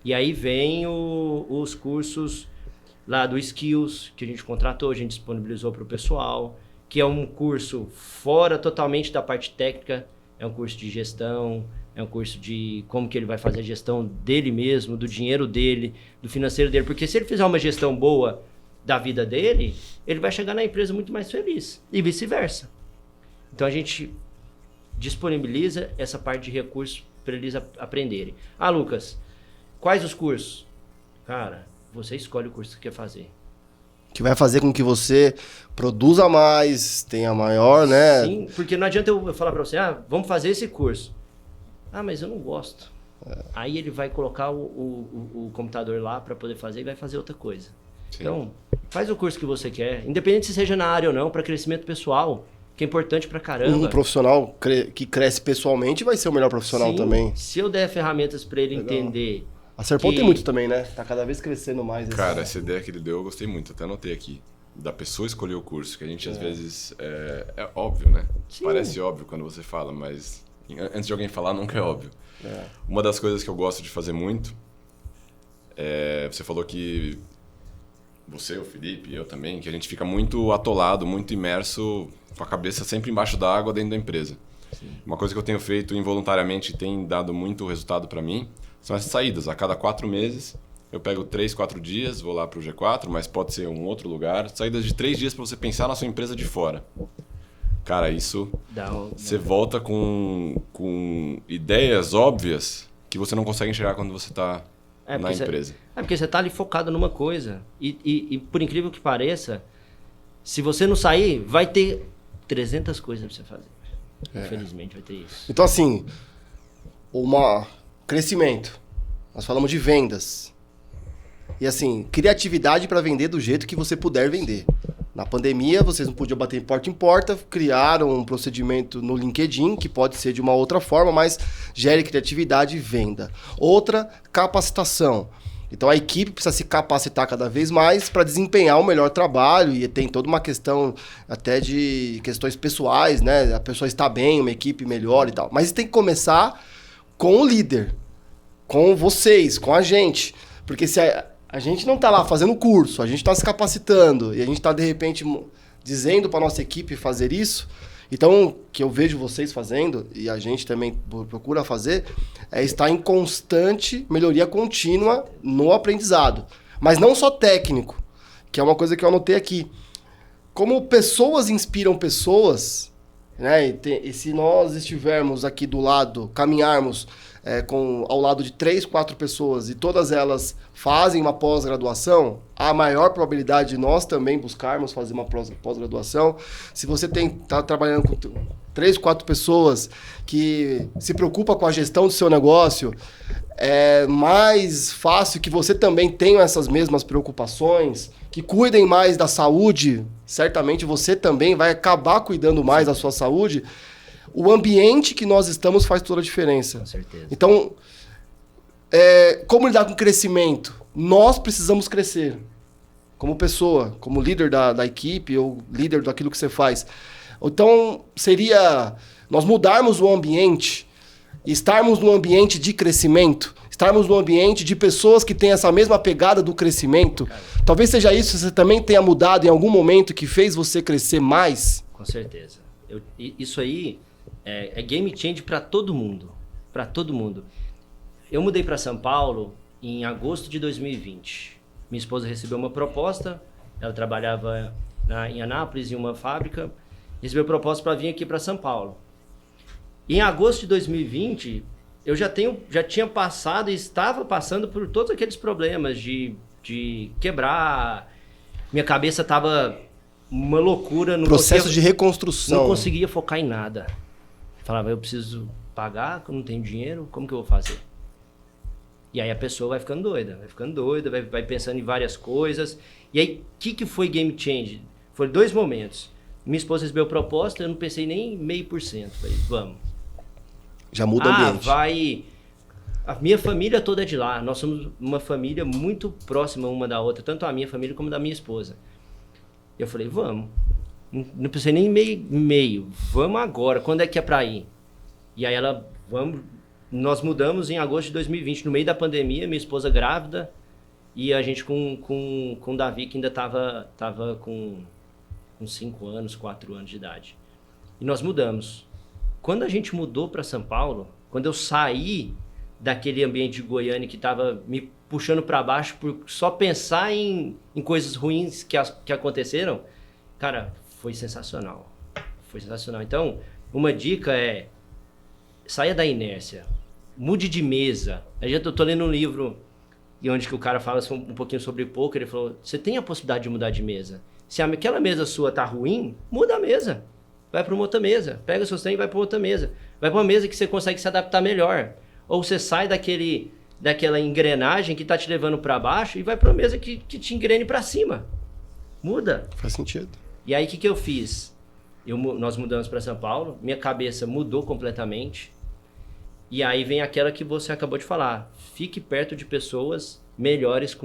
E aí vem os cursos lá do Skills, que a gente contratou, a gente disponibilizou para o pessoal, que é um curso fora totalmente da parte técnica, é um curso de gestão, é um curso de como que ele vai fazer a gestão dele mesmo, do dinheiro dele, do financeiro dele. Porque se ele fizer uma gestão boa da vida dele, ele vai chegar na empresa muito mais feliz. E vice-versa. Então a gente disponibiliza essa parte de recursos para eles aprenderem. Ah, Lucas, quais os cursos? Cara, você escolhe o curso que quer fazer. Que vai fazer com que você produza mais, tenha maior, né? Sim, porque não adianta eu falar para você, vamos fazer esse curso. Ah, mas eu não gosto. Aí ele vai colocar o computador lá para poder fazer e vai fazer outra coisa. Sim. Então, faz o curso que você quer, independente se seja na área ou não, para crescimento pessoal, que é importante pra caramba. Um profissional que cresce pessoalmente vai ser o melhor profissional. Sim, também. Se eu der ferramentas para ele entender... A Serpol tem muito também, né? Tá cada vez crescendo mais. Cara, essa ideia que ele deu eu gostei muito, até anotei aqui. Da pessoa escolher o curso, que a gente às vezes... É óbvio, né? Sim. Parece óbvio quando você fala, mas antes de alguém falar, nunca é óbvio. Uma das coisas que eu gosto de fazer muito, você falou que você, o Felipe, eu também, que a gente fica muito atolado, muito imerso, com a cabeça sempre embaixo da água dentro da empresa. Sim. Uma coisa que eu tenho feito involuntariamente e tem dado muito resultado para mim são as saídas. A cada 4 meses eu pego 3, 4 dias, vou lá para o G4, mas pode ser um outro lugar. Saídas de 3 dias para você pensar na sua empresa de fora. Cara, isso você volta com ideias óbvias que você não consegue enxergar quando você está na empresa. Porque você está ali focado numa coisa. E por incrível que pareça, se você não sair, vai ter 300 coisas para você fazer. Infelizmente vai ter isso. Então assim, crescimento. Nós falamos de vendas. E assim, criatividade para vender do jeito que você puder vender. Na pandemia, vocês não podiam bater porta em porta, criaram um procedimento no LinkedIn, que pode ser de uma outra forma, mas gere criatividade e venda. Outra, capacitação. Então a equipe precisa se capacitar cada vez mais para desempenhar o melhor trabalho, e tem toda uma questão até de questões pessoais, né? A pessoa está bem, uma equipe melhor e tal. Mas tem que começar com o líder, com vocês, com a gente. Porque se a gente não está lá fazendo curso, a gente está se capacitando e a gente está, de repente, dizendo para a nossa equipe fazer isso. Então, o que eu vejo vocês fazendo, e a gente também procura fazer, é estar em constante melhoria contínua no aprendizado. Mas não só técnico, que é uma coisa que eu anotei aqui. Como pessoas inspiram pessoas, né? E se nós estivermos aqui do lado, caminharmos ao lado de 3, 4 pessoas e todas elas fazem uma pós-graduação, há maior probabilidade de nós também buscarmos fazer uma pós-graduação. Se você está trabalhando com 3, 4 pessoas que se preocupam com a gestão do seu negócio, é mais fácil que você também tenha essas mesmas preocupações, que cuidem mais da saúde, certamente você também vai acabar cuidando mais da sua saúde. O ambiente que nós estamos faz toda a diferença. Com certeza. Então, como lidar com crescimento? Nós precisamos crescer. Como pessoa, como líder da equipe ou líder daquilo que você faz. Então, seria nós mudarmos o ambiente, estarmos num ambiente de crescimento, estarmos num ambiente de pessoas que têm essa mesma pegada do crescimento. Talvez seja isso, você também tenha mudado em algum momento que fez você crescer mais. Com certeza. Isso aí é game change para todo mundo. Para todo mundo. Eu mudei para São Paulo em agosto de 2020. Minha esposa recebeu uma proposta, ela trabalhava em Anápolis, em uma fábrica, recebeu proposta para vir aqui para São Paulo. E em agosto de 2020, eu já tinha passado e estava passando por todos aqueles problemas de quebrar. Minha cabeça estava uma loucura. Processo de reconstrução. Não conseguia focar em nada. Falava, eu preciso pagar, eu não tenho dinheiro, como que eu vou fazer? E aí a pessoa vai ficando doida, vai pensando em várias coisas. E aí, o que foi game change? Foram 2 momentos. Minha esposa recebeu proposta, eu não pensei nem 0,5%. Falei, vamos. Já muda o ambiente. Vai... A minha família toda é de lá. Nós somos uma família muito próxima uma da outra, tanto a minha família como da minha esposa. Eu falei, vamos. Não pensei nem meio. Vamos agora. Quando é que é pra ir? E aí ela, vamos. Nós mudamos em agosto de 2020, no meio da pandemia, minha esposa grávida, e a gente com o Davi, que ainda tava com 5 anos, 4 anos de idade. E nós mudamos. Quando a gente mudou para São Paulo, quando eu saí daquele ambiente de Goiânia que estava me puxando para baixo por só pensar em coisas ruins que aconteceram, cara, foi sensacional. Foi sensacional. Então, uma dica é, saia da inércia, mude de mesa. Eu tô lendo um livro onde que o cara fala um pouquinho sobre poker, ele falou, você tem a possibilidade de mudar de mesa. Se aquela mesa sua tá ruim, muda a mesa. Vai para uma outra mesa. Pega o seu trem e vai para outra mesa. Vai para uma mesa que você consegue se adaptar melhor. Ou você sai daquela engrenagem que tá te levando para baixo e vai para uma mesa que te engrene para cima. Muda. Faz sentido. E aí o que eu fiz? Nós mudamos para São Paulo, minha cabeça mudou completamente. E aí vem aquela que você acabou de falar. Fique perto de pessoas melhores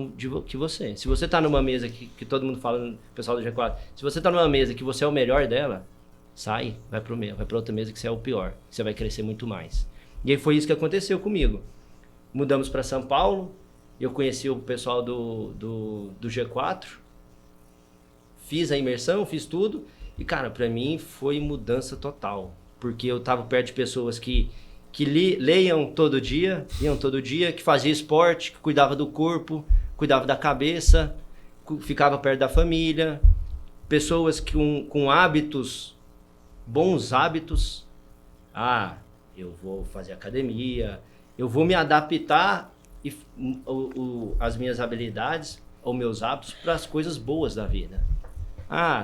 que você. Se você tá numa mesa que todo mundo fala, o pessoal do G4, se você tá numa mesa que você é o melhor dela, sai, vai para outra mesa que você é o pior. Que você vai crescer muito mais. E aí foi isso que aconteceu comigo. Mudamos para São Paulo, eu conheci o pessoal do G4, fiz a imersão, fiz tudo, e cara, para mim foi mudança total. Porque eu tava perto de pessoas que iam todo dia, que faziam esporte, que cuidava do corpo, cuidava da cabeça, ficava perto da família, pessoas com hábitos, bons hábitos. Eu vou fazer academia, eu vou me adaptar as minhas habilidades ou meus hábitos para as coisas boas da vida.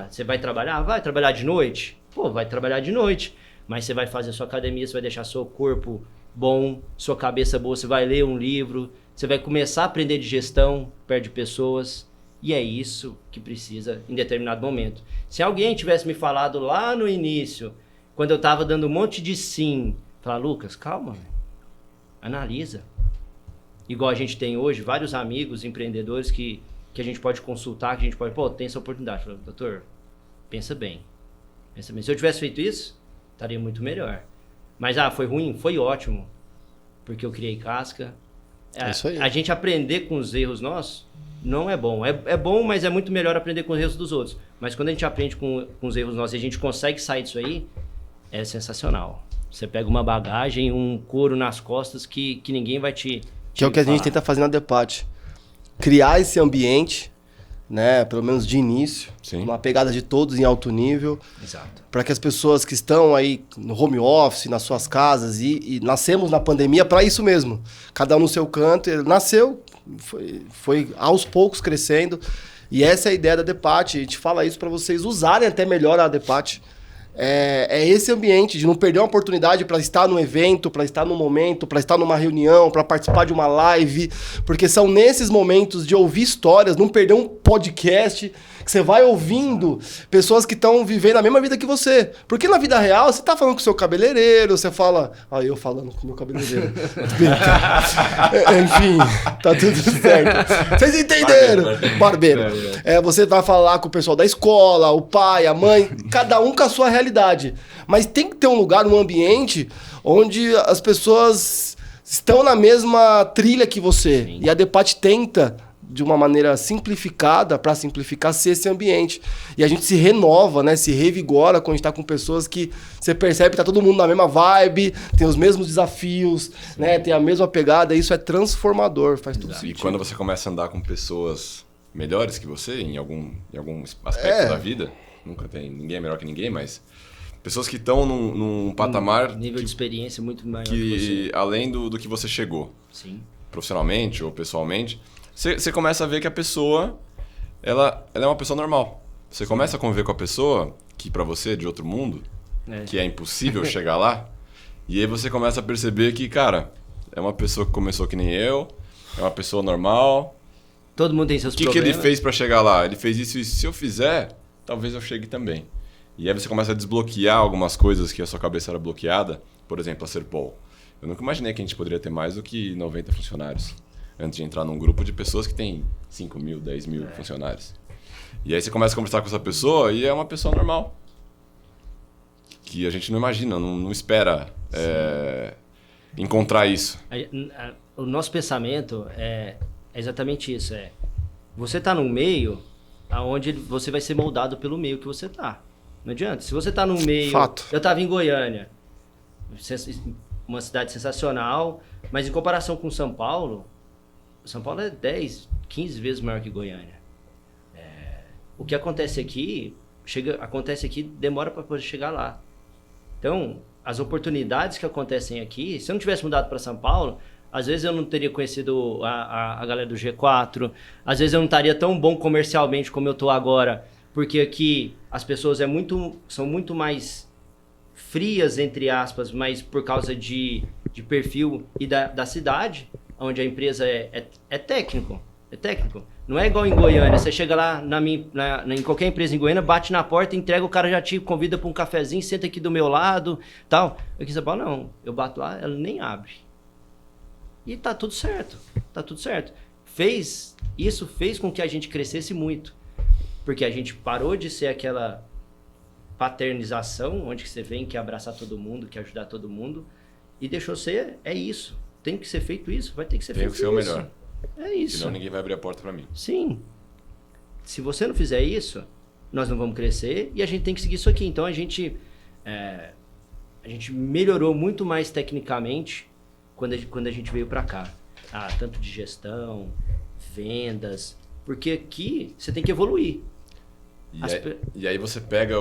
Você vai trabalhar? Vai trabalhar de noite? Pô, vai trabalhar de noite. Mas você vai fazer a sua academia, você vai deixar seu corpo bom, sua cabeça boa, você vai ler um livro, você vai começar a aprender de gestão perto de pessoas. E é isso que precisa em determinado momento. Se alguém tivesse me falado lá no início, quando eu estava dando um monte de sim, falar, Lucas, calma, véio. Analisa. Igual a gente tem hoje, vários amigos, empreendedores que a gente pode consultar, que a gente pode, tem essa oportunidade. Falo, doutor, pensa bem. Se eu tivesse feito isso, estaria muito melhor. Mas, foi ruim? Foi ótimo. Porque eu criei casca. É isso aí. A gente aprender com os erros nossos não é bom. É bom, mas é muito melhor aprender com os erros dos outros. Mas quando a gente aprende com os erros nossos e a gente consegue sair disso aí, é sensacional. Você pega uma bagagem, um couro nas costas que ninguém vai te Que é o que a gente tenta fazer na Depat. Criar esse ambiente, né, pelo menos de início, Sim. Uma pegada de todos em alto nível. Exato. Para que as pessoas que estão aí no home office, nas suas casas, e nascemos na pandemia para isso mesmo. Cada um no seu canto, ele nasceu, foi aos poucos crescendo. E essa é a ideia da Depat. A gente fala isso para vocês usarem até melhor a Depat. É esse ambiente de não perder uma oportunidade para estar num evento, para estar num momento, para estar numa reunião, para participar de uma live, porque são nesses momentos de ouvir histórias, não perder um podcast, que você vai ouvindo pessoas que estão vivendo a mesma vida que você. Porque na vida real, você tá falando com o seu cabeleireiro, você fala... eu falando com o meu cabeleireiro. Enfim, tá tudo certo. Vocês entenderam? Barbeiro. Você vai falar com o pessoal da escola, o pai, a mãe, cada um com a sua realidade. Mas tem que ter um lugar, um ambiente onde as pessoas estão na mesma trilha que você. Sim. E a Depat tenta, de uma maneira simplificada, para simplificar, ser esse ambiente. E a gente se renova, né? Se revigora quando a gente tá com pessoas que você percebe que tá todo mundo na mesma vibe, tem os mesmos desafios, né? Tem a mesma pegada. E isso é transformador, faz tudo sentido. E quando você começa a andar com pessoas melhores que você, em algum aspecto da vida, nunca tem ninguém é melhor que ninguém, mas pessoas que estão num patamar... nível de experiência muito maior que você. Além do que você chegou. Sim. Profissionalmente ou pessoalmente, você começa a ver que a pessoa, ela é uma pessoa normal. Você começa a conviver com a pessoa, que pra você é de outro mundo, que é impossível chegar lá, e aí você começa a perceber que, cara, é uma pessoa que começou que nem eu, é uma pessoa normal. Todo mundo tem seus problemas. O que ele fez pra chegar lá? Ele fez isso e se eu fizer, talvez eu chegue também. E aí você começa a desbloquear algumas coisas que a sua cabeça era bloqueada, por exemplo, a Serpol. Eu nunca imaginei que a gente poderia ter mais do que 90 funcionários, antes de entrar num grupo de pessoas que tem 5 mil, 10 mil funcionários. E aí você começa a conversar com essa pessoa e é uma pessoa normal. Que a gente não imagina, não espera encontrar isso. O nosso pensamento é exatamente isso. Você está num meio onde você vai ser moldado pelo meio que você está. Não adianta. Se você está num meio... Fato. Eu estava em Goiânia, uma cidade sensacional, mas em comparação com São Paulo é 10, 15 vezes maior que Goiânia. O que acontece aqui, demora para poder chegar lá. Então, as oportunidades que acontecem aqui, se eu não tivesse mudado para São Paulo, às vezes eu não teria conhecido a galera do G4, às vezes eu não estaria tão bom comercialmente como eu estou agora, porque aqui as pessoas são muito mais frias, entre aspas, mas por causa de perfil e da cidade, onde a empresa é técnico. É técnico. Não é igual em Goiânia. Você chega lá em qualquer empresa em Goiânia, bate na porta, entrega, o cara já te convida para um cafezinho, senta aqui do meu lado, tal. Aqui em São Paulo, não. Eu bato lá, ela nem abre. E tá tudo certo. Tá tudo certo. Isso fez com que a gente crescesse muito. Porque a gente parou de ser aquela paternização, onde que você vem, quer abraçar todo mundo, quer ajudar todo mundo, e deixou ser, isso. Tem que ser feito isso, vai ter que ser feito isso. Tem que ser o melhor. É isso. Senão ninguém vai abrir a porta para mim. Sim. Se você não fizer isso, nós não vamos crescer e a gente tem que seguir isso aqui. Então a gente melhorou muito mais tecnicamente quando a gente veio para cá. Tanto de gestão, vendas, porque aqui você tem que evoluir. E aí você pega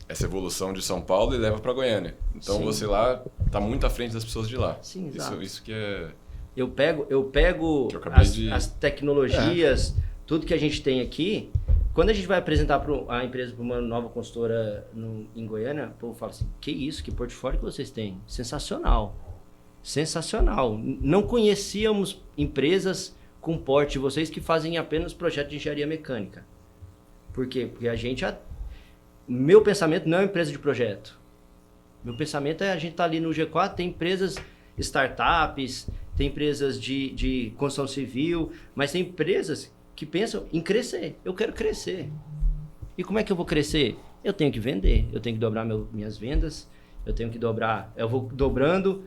essa evolução de São Paulo e leva para Goiânia. Então Sim. você lá está muito à frente das pessoas de lá. Sim, exato. Isso que é... Eu pego as tecnologias, tudo que a gente tem aqui. Quando a gente vai apresentar a empresa para uma nova consultora em Goiânia, o povo fala assim, que isso, que portfólio que vocês têm? Sensacional. Sensacional. Não conhecíamos empresas com porte de vocês que fazem apenas projeto de engenharia mecânica. Por quê? Porque meu pensamento não é uma empresa de projeto. Meu pensamento a gente tá ali no G4, tem empresas, startups, tem empresas de construção civil, mas tem empresas que pensam em crescer. Eu quero crescer. E como é que eu vou crescer? Eu tenho que vender, eu tenho que dobrar minhas vendas, eu tenho que dobrar. Eu vou dobrando,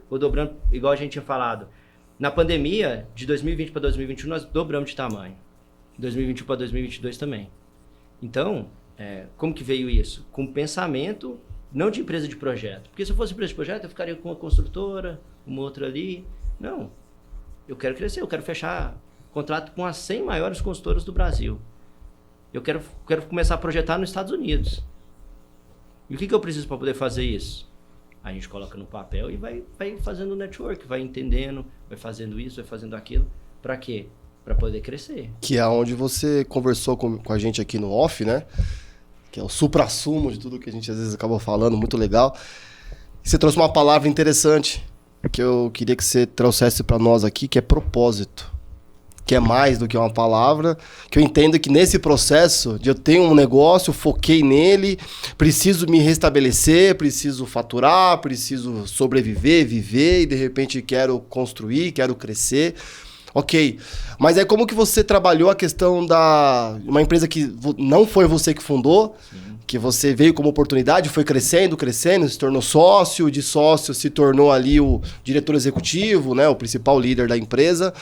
igual a gente tinha falado. Na pandemia, de 2020 para 2021, nós dobramos de tamanho. De 2021 para 2022 também. Então, como que veio isso? Com pensamento, não de empresa de projeto. Porque se eu fosse empresa de projeto, eu ficaria com uma construtora, uma outra ali. Não. Eu quero crescer, eu quero fechar contrato com as 100 maiores consultoras do Brasil. Eu quero começar a projetar nos Estados Unidos. E o que eu preciso para poder fazer isso? A gente coloca no papel e vai fazendo network, vai entendendo, vai fazendo isso, vai fazendo aquilo. Para quê? Para poder crescer. Que é onde você conversou com a gente aqui no off, né? Que é o suprassumo de tudo que a gente às vezes acaba falando, muito legal. E você trouxe uma palavra interessante que eu queria que você trouxesse para nós aqui, que é propósito. Que é mais do que uma palavra, que eu entendo que nesse processo de eu ter um negócio, foquei nele, preciso me restabelecer, preciso faturar, preciso sobreviver, viver, e de repente quero construir, quero crescer. Ok, mas é como que você trabalhou a questão uma empresa que não foi você que fundou, sim, que você veio como oportunidade, foi crescendo, se tornou sócio, de sócio se tornou ali o diretor executivo, né, o principal líder da empresa.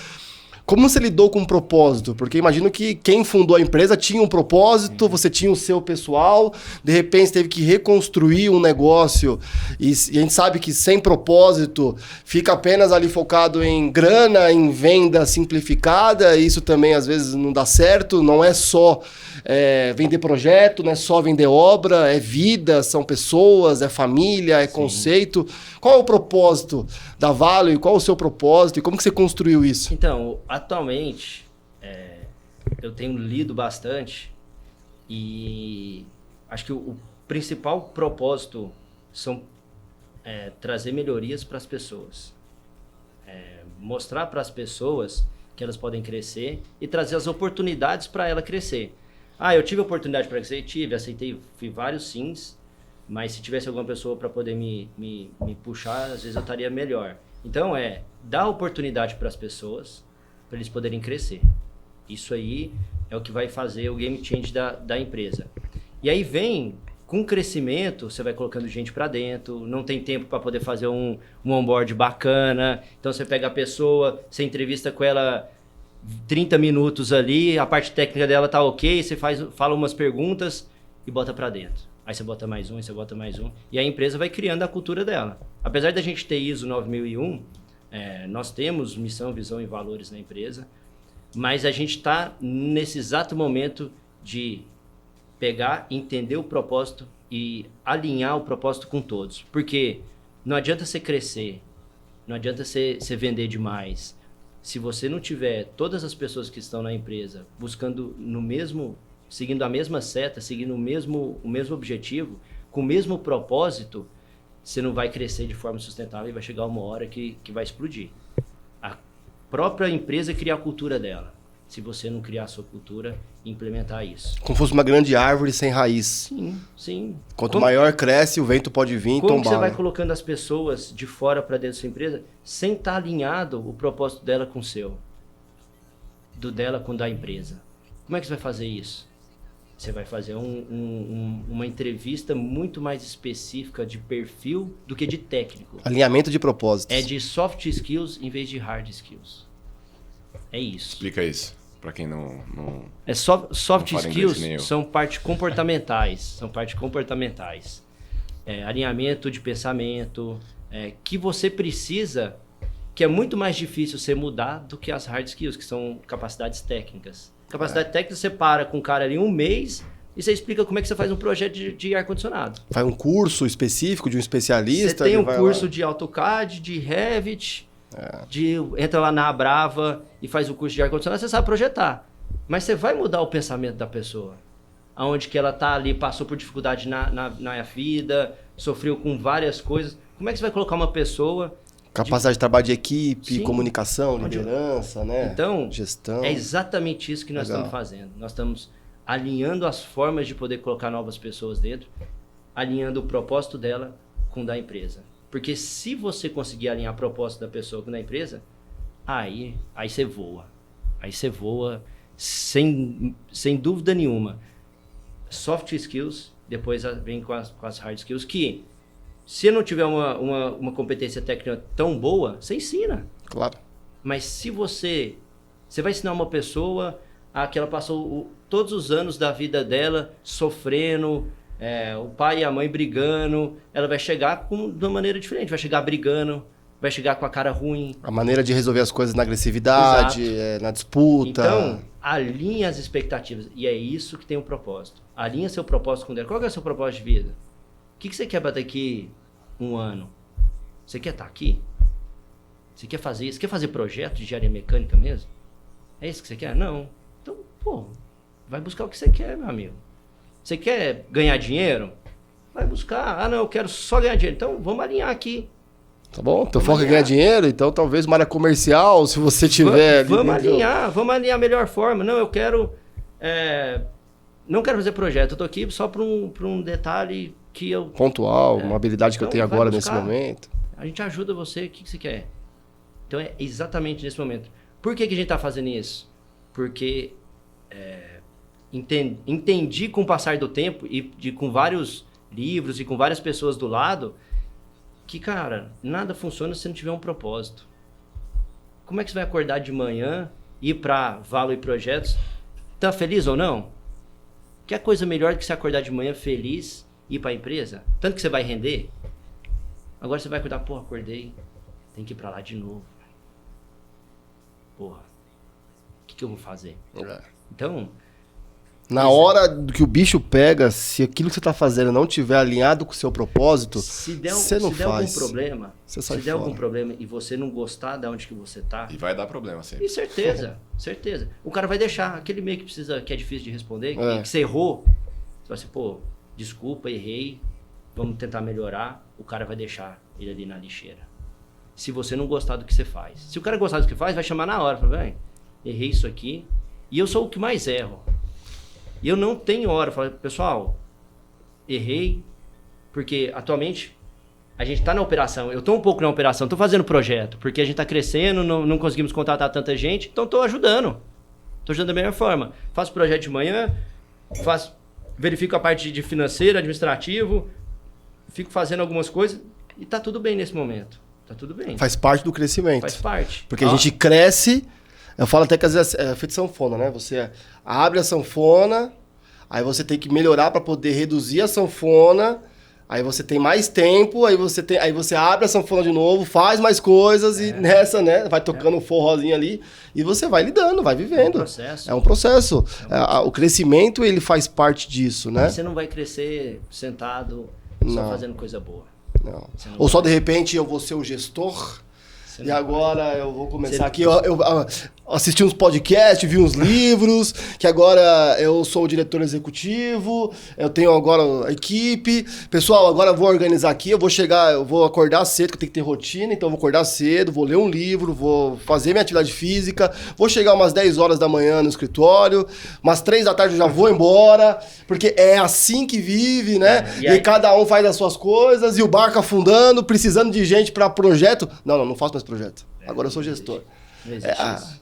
Como você lidou com o propósito? Porque imagino que quem fundou a empresa tinha um propósito, você tinha o seu pessoal, de repente teve que reconstruir um negócio e a gente sabe que sem propósito fica apenas ali focado em grana, em venda simplificada, e isso também às vezes não dá certo, não é só vender projeto, não é só vender obra, é vida, são pessoas, é família, é conceito. Qual é o propósito da Valo? Qual é o seu propósito e como que você construiu isso? Então, atualmente, eu tenho lido bastante e acho que o principal propósito são trazer melhorias para as pessoas. Mostrar para as pessoas que elas podem crescer e trazer as oportunidades para ela crescer. eu tive a oportunidade para crescer? Tive, aceitei, fui vários sims, mas se tivesse alguma pessoa para poder me puxar, às vezes eu estaria melhor. Então dar oportunidade para as pessoas, para eles poderem crescer. Isso aí é o que vai fazer o game change da empresa. E aí com o crescimento, você vai colocando gente para dentro, não tem tempo para poder fazer um onboard bacana, então você pega a pessoa, você entrevista com ela 30 minutos ali, a parte técnica dela tá ok, você fala umas perguntas e bota para dentro. Aí você bota mais um, e a empresa vai criando a cultura dela. Apesar da gente ter ISO 9001, nós temos missão, visão e valores na empresa, mas a gente está nesse exato momento de pegar, entender o propósito e alinhar o propósito com todos. Porque não adianta você crescer, não adianta você vender demais. Se você não tiver todas as pessoas que estão na empresa buscando seguindo a mesma seta, seguindo o mesmo objetivo, com o mesmo propósito, você não vai crescer de forma sustentável e vai chegar uma hora que vai explodir. A própria empresa cria a cultura dela. Se você não criar a sua cultura, implementar isso. Como fosse uma grande árvore sem raiz. Sim. Quanto maior cresce, o vento pode vir e tombar. Como que você vai colocando as pessoas de fora para dentro da sua empresa sem estar alinhado o propósito dela com o seu? Do dela com o da empresa. Como é que você vai fazer isso? Você vai fazer uma entrevista muito mais específica de perfil do que de técnico. Alinhamento de propósitos. É de soft skills em vez de hard skills. É isso. Explica isso, para quem não soft não skills são partes comportamentais. Alinhamento de pensamento, que você precisa, que é muito mais difícil você mudar do que as hard skills, que são capacidades técnicas. Capacidade técnica, você para com o cara ali um mês e você explica como é que você faz um projeto de ar-condicionado. Faz um curso específico de um especialista. Você tem um curso de AutoCAD, de Revit, entra lá na Abrava e faz o curso de ar-condicionado, você sabe projetar. Mas você vai mudar o pensamento da pessoa. Aonde que ela tá ali, passou por dificuldade na vida, sofreu com várias coisas. Como é que você vai colocar uma pessoa... Capacidade de trabalho de equipe, comunicação, liderança, né? Então, gestão. É exatamente isso que nós estamos fazendo. Nós estamos alinhando as formas de poder colocar novas pessoas dentro, alinhando o propósito dela com o da empresa. Porque se você conseguir alinhar o propósito da pessoa com o da empresa, aí você voa. Aí você voa sem dúvida nenhuma. Soft skills, depois vem com as hard skills, que... Se não tiver uma competência técnica tão boa, você ensina. Claro. Mas se você vai ensinar uma pessoa que ela passou todos os anos da vida dela sofrendo, o pai e a mãe brigando, ela vai chegar de uma maneira diferente, vai chegar brigando, vai chegar com a cara ruim. A maneira de resolver as coisas na agressividade, na disputa. Então, alinha as expectativas. E é isso que tem um propósito. Alinha seu propósito com dela. Qual que é o seu propósito de vida? O que você quer para daqui um ano? Você quer estar aqui? Você quer fazer isso? Quer fazer projeto de engenharia mecânica mesmo? É isso que você quer? Não. Então, vai buscar o que você quer, meu amigo. Você quer ganhar dinheiro? Vai buscar. Não, eu quero só ganhar dinheiro. Então, vamos alinhar aqui. Tá bom? Teu foco é ganhar dinheiro, então talvez uma área comercial, se você tiver... Vamos alinhar a melhor forma. Não, eu quero... não quero fazer projeto. Eu tô aqui só para um detalhe... que eu pontual, uma habilidade que eu tenho agora nesse momento. A gente ajuda você, o que você quer? Então é exatamente nesse momento. Por que a gente está fazendo isso? Porque entendi com o passar do tempo e com vários livros e com várias pessoas do lado que, cara, nada funciona se não tiver um propósito. Como é que você vai acordar de manhã, ir para Valo e Projetos, tá feliz ou não? Que coisa melhor do que você acordar de manhã feliz, ir para a empresa? Tanto que você vai render. Agora você vai acordar, acordei, tem que ir para lá de novo. O que eu vou fazer? Então... Na hora que o bicho pega, se aquilo que você está fazendo não tiver alinhado com o seu propósito, você não faz. Se der algum problema e você não gostar de onde que você tá... E vai dar problema sempre. E certeza. O cara vai deixar aquele e-mail que é difícil de responder, que você errou. Você vai assim, desculpa, errei, vamos tentar melhorar. O cara vai deixar ele ali na lixeira. Se você não gostar do que você faz. Se o cara gostar do que faz, vai chamar na hora. Fala, errei isso aqui. E eu sou o que mais erro. E eu não tenho hora. Eu falo, pessoal, errei, porque atualmente a gente está na operação. Eu estou um pouco na operação, estou fazendo projeto, porque a gente está crescendo, não conseguimos contratar tanta gente, então estou ajudando. Estou ajudando da melhor forma. Faço projeto de manhã, verifico a parte de financeiro, administrativo, fico fazendo algumas coisas e está tudo bem nesse momento. Tá tudo bem. Faz parte do crescimento. Faz parte. Porque a gente cresce, eu falo até que às vezes é feito sanfona, né? Você abre a sanfona, aí você tem que melhorar para poder reduzir a sanfona, aí você tem mais tempo, aí você abre a sanfona de novo, faz mais coisas e nessa, né? Vai tocando um forrozinho ali e você vai lidando, vai vivendo. É um processo. É um processo. O crescimento, ele faz parte disso, né? Você não vai crescer sentado só fazendo coisa boa. Não. Ou só de repente eu vou ser o gestor e agora eu vou começar aqui. Eu assisti uns podcasts, vi uns livros, que agora eu sou o diretor executivo, eu tenho agora a equipe. Pessoal, agora eu vou organizar aqui, eu vou acordar cedo, que eu tenho que ter rotina, então eu vou acordar cedo, vou ler um livro, vou fazer minha atividade física, vou chegar umas 10 horas da manhã no escritório, umas 3 da tarde eu já vou embora, porque é assim que vive, né? E cada um faz as suas coisas, e o barco afundando, precisando de gente para projeto. Não faço mais projeto. Agora eu sou gestor.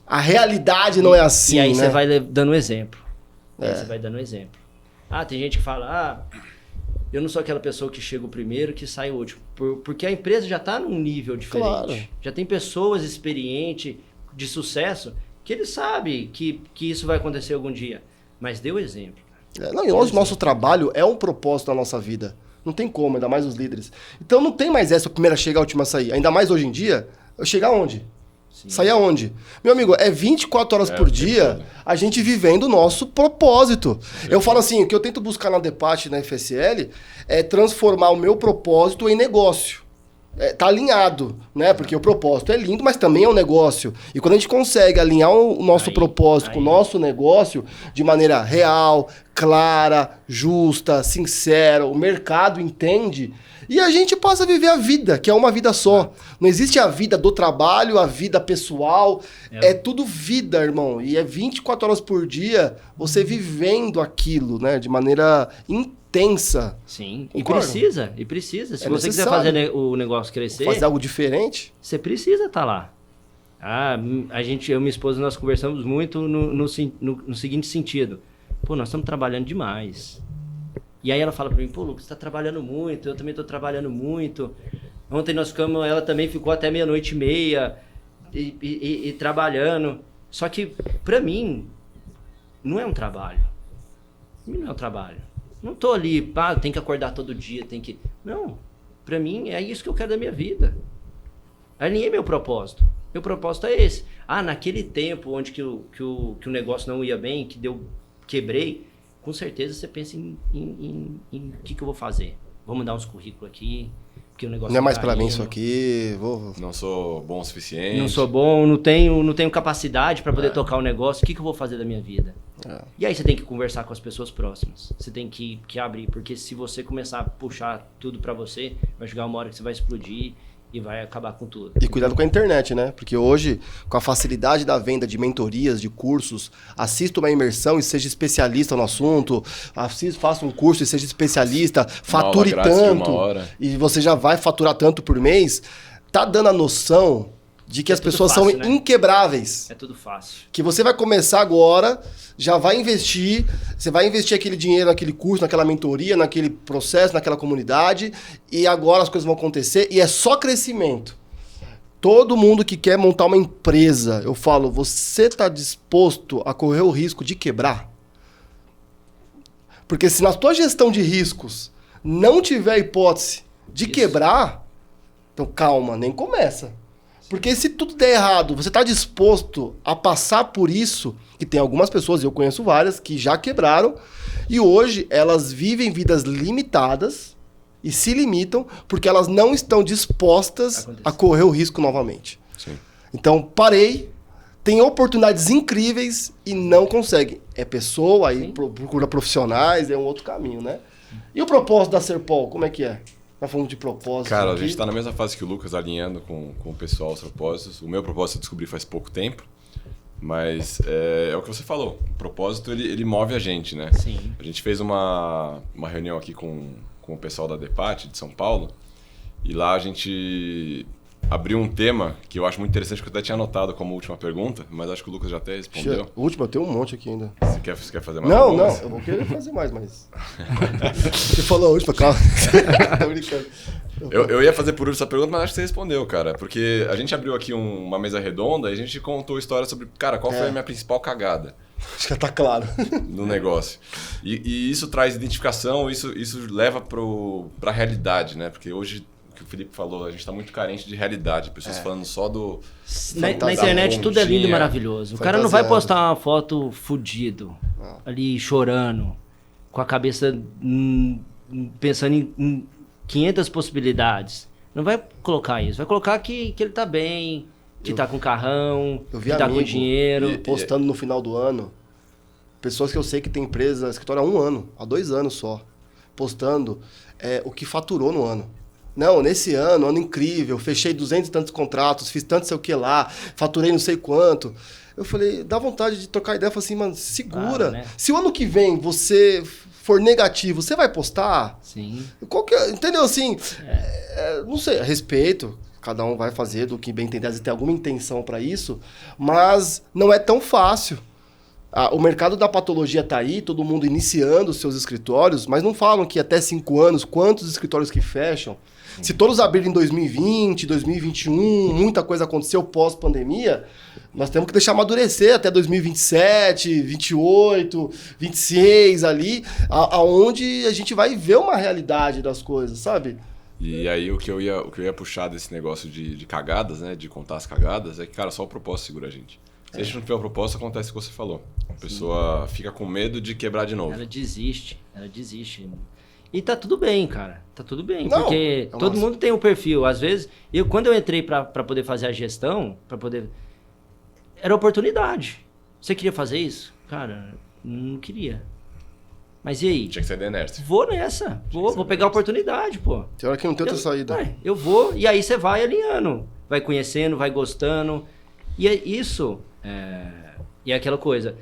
A realidade não é assim, e aí né? você vai dando exemplo. Você vai dando exemplo. Tem gente que fala, eu não sou aquela pessoa que chega o primeiro, que sai o último. Porque a empresa já está num nível diferente. Claro. Já tem pessoas experientes, de sucesso, que eles sabem que isso vai acontecer algum dia. Mas dê o exemplo. E hoje o nosso trabalho é um propósito na nossa vida. Não tem como, ainda mais os líderes. Então não tem mais essa primeira chegar, a última sair. Ainda mais hoje em dia, eu chegar onde? Sim. Sair aonde? Meu amigo, é 24 horas por dia a gente vivendo o nosso propósito. Eu falo assim, o que eu tento buscar na Depart, na FSL, é transformar o meu propósito em negócio. Tá alinhado, né? Porque o propósito é lindo, mas também é um negócio. E quando a gente consegue alinhar o nosso propósito com o nosso negócio de maneira real, clara, justa, sincera, o mercado entende, e a gente passa a viver a vida, que é uma vida só. Não existe a vida do trabalho, a vida pessoal. É tudo vida, irmão. E é 24 horas por dia você vivendo aquilo, né? De maneira intensa. Sim, e precisa. Se você quiser fazer o negócio crescer... Fazer algo diferente. Você precisa estar lá. Eu e minha esposa, nós conversamos muito no seguinte sentido. Nós estamos trabalhando demais. E aí ela fala pra mim, Lucas, você tá trabalhando muito, eu também tô trabalhando muito. Ontem nós ficamos, ela também ficou até 00:30 e trabalhando. Só que pra mim, não é um trabalho. Pra mim não é um trabalho. Não tô ali, tem que acordar todo dia, tem que... Não, pra mim é isso que eu quero da minha vida. Alinhei meu propósito. Meu propósito é esse. Naquele tempo onde que o negócio não ia bem, quebrei, com certeza você pensa em o que eu vou fazer. Vou mandar uns currículos aqui, porque o negócio não é mais pra mim isso aqui. Não sou bom o suficiente. Não sou bom, não tenho capacidade para poder tocar o negócio. O que eu vou fazer da minha vida? E aí você tem que conversar com as pessoas próximas. Você tem que abrir, porque se você começar a puxar tudo para você, vai chegar uma hora que você vai explodir e vai acabar com tudo. E cuidado com a internet, né? Porque hoje, com a facilidade da venda de mentorias, de cursos, assista uma imersão e seja especialista no assunto, faça um curso e seja especialista, fature tanto, e você já vai faturar tanto por mês, tá dando a noção de que as pessoas são inquebráveis. É tudo fácil. Que você vai começar agora, já vai investir, você vai investir aquele dinheiro naquele curso, naquela mentoria, naquele processo, naquela comunidade, e agora as coisas vão acontecer, e é só crescimento. Todo mundo que quer montar uma empresa, eu falo, você está disposto a correr o risco de quebrar? Porque se na tua gestão de riscos não tiver hipótese de quebrar, então calma, nem começa. Porque se tudo der errado, você está disposto a passar por isso, que tem algumas pessoas, eu conheço várias, que já quebraram, e hoje elas vivem vidas limitadas e se limitam porque elas não estão dispostas a correr o risco novamente. Sim. Então, parei, tem oportunidades incríveis e não consegue. É pessoa, aí procura profissionais, é um outro caminho, né? E o propósito da Serpol, como é que é? Nós falamos de propósito. Cara, aqui. A gente tá na mesma fase que o Lucas, alinhando com o pessoal os propósitos. O meu propósito eu descobri faz pouco tempo. Mas é o que você falou. O propósito, ele move a gente, né? Sim. A gente fez uma reunião aqui com o pessoal da Depat, de São Paulo, e lá a gente abriu um tema que eu acho muito interessante, que eu até tinha anotado como última pergunta, mas acho que o Lucas já até respondeu. Última, eu tenho um monte aqui ainda. Você quer fazer mais Não, algumas? eu vou querer fazer mais, mas... Você falou a última, calma. Tô brincando. Eu ia fazer por último essa pergunta, mas acho que você respondeu, cara. Porque a gente abriu aqui uma mesa redonda e a gente contou história sobre, cara, qual foi a minha principal cagada Acho que já tá claro. no negócio. E isso traz identificação, isso leva pra realidade, né? Porque hoje, o que o Felipe falou, a gente tá muito carente de realidade. Pessoas falando só do... Na internet tudo é lindo e maravilhoso. O cara não vai Fantasiado. postar uma foto fudido, ali chorando, com a cabeça pensando em 500 possibilidades. Não vai colocar isso. Vai colocar que ele tá bem, que tá com carrão, Eu vi que tá com amigo dinheiro. postando no final do ano, pessoas que eu sei que tem empresa, escritório há 1 ano, há 2 anos só, postando o que faturou no ano. Não, nesse ano incrível, fechei 200 e tantos contratos, fiz tanto sei o que lá, faturei não sei quanto. Eu falei, dá vontade de trocar ideia, eu falei assim, mano, segura. né? Se o ano que vem você for negativo, você vai postar? Sim. Entendeu? Assim, não sei, respeito, cada um vai fazer do que bem entender, às vezes tem alguma intenção para isso, mas não é tão fácil. O mercado da patologia tá aí, todo mundo iniciando os seus escritórios, mas não falam que até 5 anos, quantos escritórios que fecham. Se todos abrirem em 2020, 2021, muita coisa aconteceu pós-pandemia, nós temos que deixar amadurecer até 2027, 28, 26 ali, aonde a gente vai ver uma realidade das coisas, sabe? E aí o que eu ia puxar desse negócio de cagadas, né? De contar as cagadas, é que, cara, só o propósito segura a gente. Se a gente não tiver o propósito, acontece o que você falou. A pessoa fica com medo de quebrar de novo. Ela desiste. E tá tudo bem, cara. Tá tudo bem. Não, porque todo mundo tem um perfil. Às vezes, quando eu entrei pra poder fazer a gestão, era oportunidade. Você queria fazer isso? Cara, não queria. Mas e aí? Tinha que sair da inércia. Vou nessa. Vou pegar a oportunidade, pô. Tem hora que não tem outra saída. Eu vou, e aí você vai alinhando. Vai conhecendo, vai gostando. E é isso. E é aquela coisa.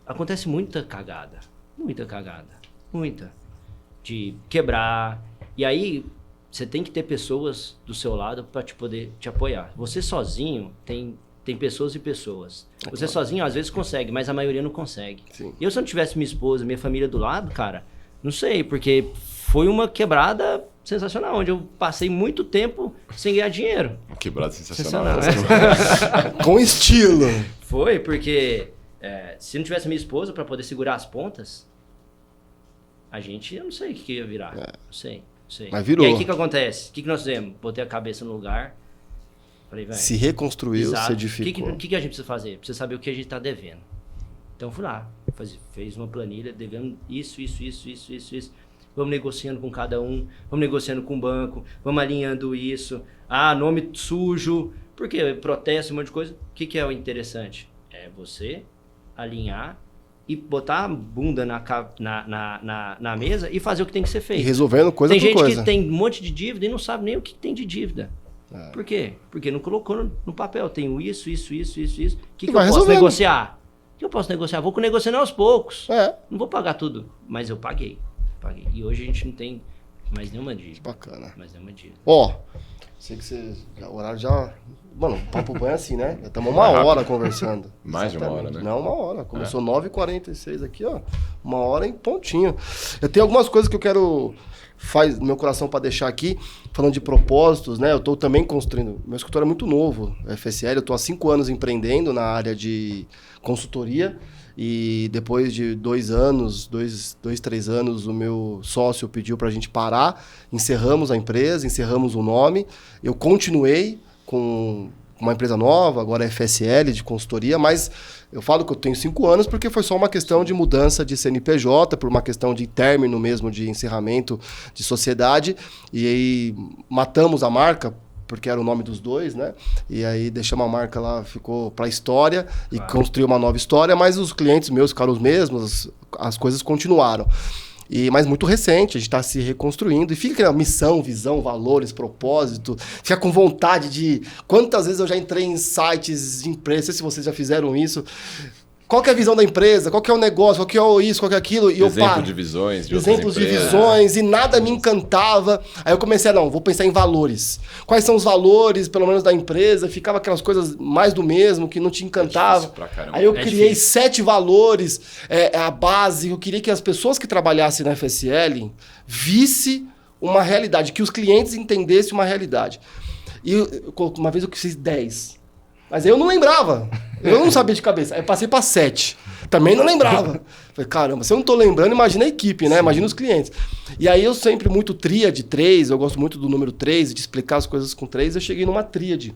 Acontece muita cagada. Muita. De quebrar. E aí, você tem que ter pessoas do seu lado para poder te apoiar. Você sozinho tem pessoas e pessoas. Você sozinho, às vezes, consegue, mas a maioria não consegue. Sim. E eu, se eu não tivesse minha esposa, minha família do lado, cara, não sei, porque foi uma quebrada sensacional, onde eu passei muito tempo sem ganhar dinheiro. Quebrada sensacional. Com estilo. Foi, porque se não tivesse minha esposa para poder segurar as pontas, eu não sei o que ia virar. Não sei. Mas virou. E aí, o que acontece? O que nós fizemos? Botei a cabeça no lugar. Falei, velho. Se reconstruiu, se edificou. O que a gente precisa fazer? Precisa saber o que a gente está devendo. Então, fui lá. Fez uma planilha, devendo isso. Vamos negociando com cada um. Vamos negociando com o banco. Vamos alinhando isso. Nome sujo. Por quê? Protesto, um monte de coisa. O que é o interessante? É você alinhar e botar a bunda na mesa e fazer o que tem que ser feito. E resolvendo coisa tem por coisa. Tem gente que tem um monte de dívida e não sabe nem o que tem de dívida. Por quê? Porque não colocou no papel. Tenho isso. O que eu posso negociar? O que eu posso negociar? Vou negociando aos poucos. Não vou pagar tudo. Mas eu paguei. E hoje a gente não tem mais nenhuma dívida. Bacana. Sei que o horário já... Mano, o papo bom é assim, né? Já estamos 1 hora conversando. Mais de 1 hora, né? Não, 1 hora. Começou 9h46 aqui, ó. 1 hora em pontinho. Eu tenho algumas coisas que eu quero... Faz no meu coração para deixar aqui, falando de propósitos, né? Eu estou também construindo. Meu escritório é muito novo, FSL. Eu estou há 5 anos empreendendo na área de consultoria. E depois de 2 anos, 3 anos, o meu sócio pediu para a gente parar. Encerramos a empresa, encerramos o nome. Eu continuei com uma empresa nova, agora é FSL, de consultoria, mas eu falo que eu tenho 5 anos porque foi só uma questão de mudança de CNPJ, por uma questão de término mesmo, de encerramento de sociedade, e aí matamos a marca, porque era o nome dos dois, né? E aí deixamos a marca lá, ficou para a história, e construiu uma nova história, mas os clientes meus ficaram os mesmos, as coisas continuaram. Mas muito recente, a gente está se reconstruindo. E fica aquela missão, visão, valores, propósito. Fica com vontade de... Quantas vezes eu já entrei em sites de empresa, não sei se vocês já fizeram isso. Qual que é a visão da empresa? Qual que é o negócio? Qual que é isso? Qual que é aquilo? E Exemplo de visões de Exemplos de visões, e nada me encantava. Aí eu comecei vou pensar em valores. Quais são os valores, pelo menos, da empresa? Ficava aquelas coisas mais do mesmo, que não te encantava. Aí eu criei 7 valores, a base. Eu queria que as pessoas que trabalhassem na FSL vissem uma realidade, que os clientes entendessem uma realidade. E uma vez eu fiz 10. Mas eu não lembrava. Eu não sabia de cabeça. Aí eu passei para 7. Também não lembrava. Falei, caramba, se eu não tô lembrando, imagina a equipe, né? Sim. Imagina os clientes. E aí eu sempre muito tríade 3, eu gosto muito do número 3, de explicar as coisas com 3, eu cheguei numa tríade.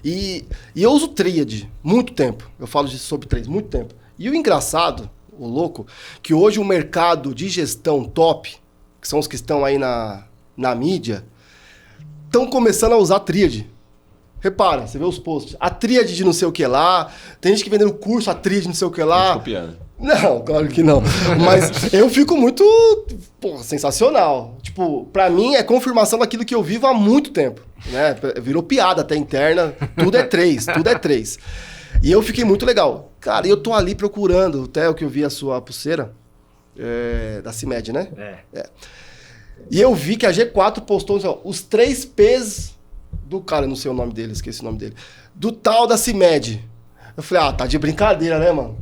E eu uso tríade muito tempo. Eu falo sobre 3 muito tempo. E o engraçado, o louco, que hoje o mercado de gestão top, que são os que estão aí na mídia, estão começando a usar tríade. Repara, você vê os posts. A tríade de não sei o que lá. Tem gente que vendendo curso, a tríade de não sei o que lá. Copiando. Não, claro que não. Mas eu fico muito... sensacional. Tipo, pra mim é confirmação daquilo que eu vivo há muito tempo. Né? Virou piada até interna. Tudo é 3, tudo é 3. E eu fiquei muito legal. Cara, e eu tô ali procurando, até o que eu vi a sua pulseira, da CIMED, né? É. E eu vi que a G4 postou os 3 P's do cara, não sei o nome dele, esqueci o nome dele, do tal da CIMED. Eu falei, tá de brincadeira, né, mano?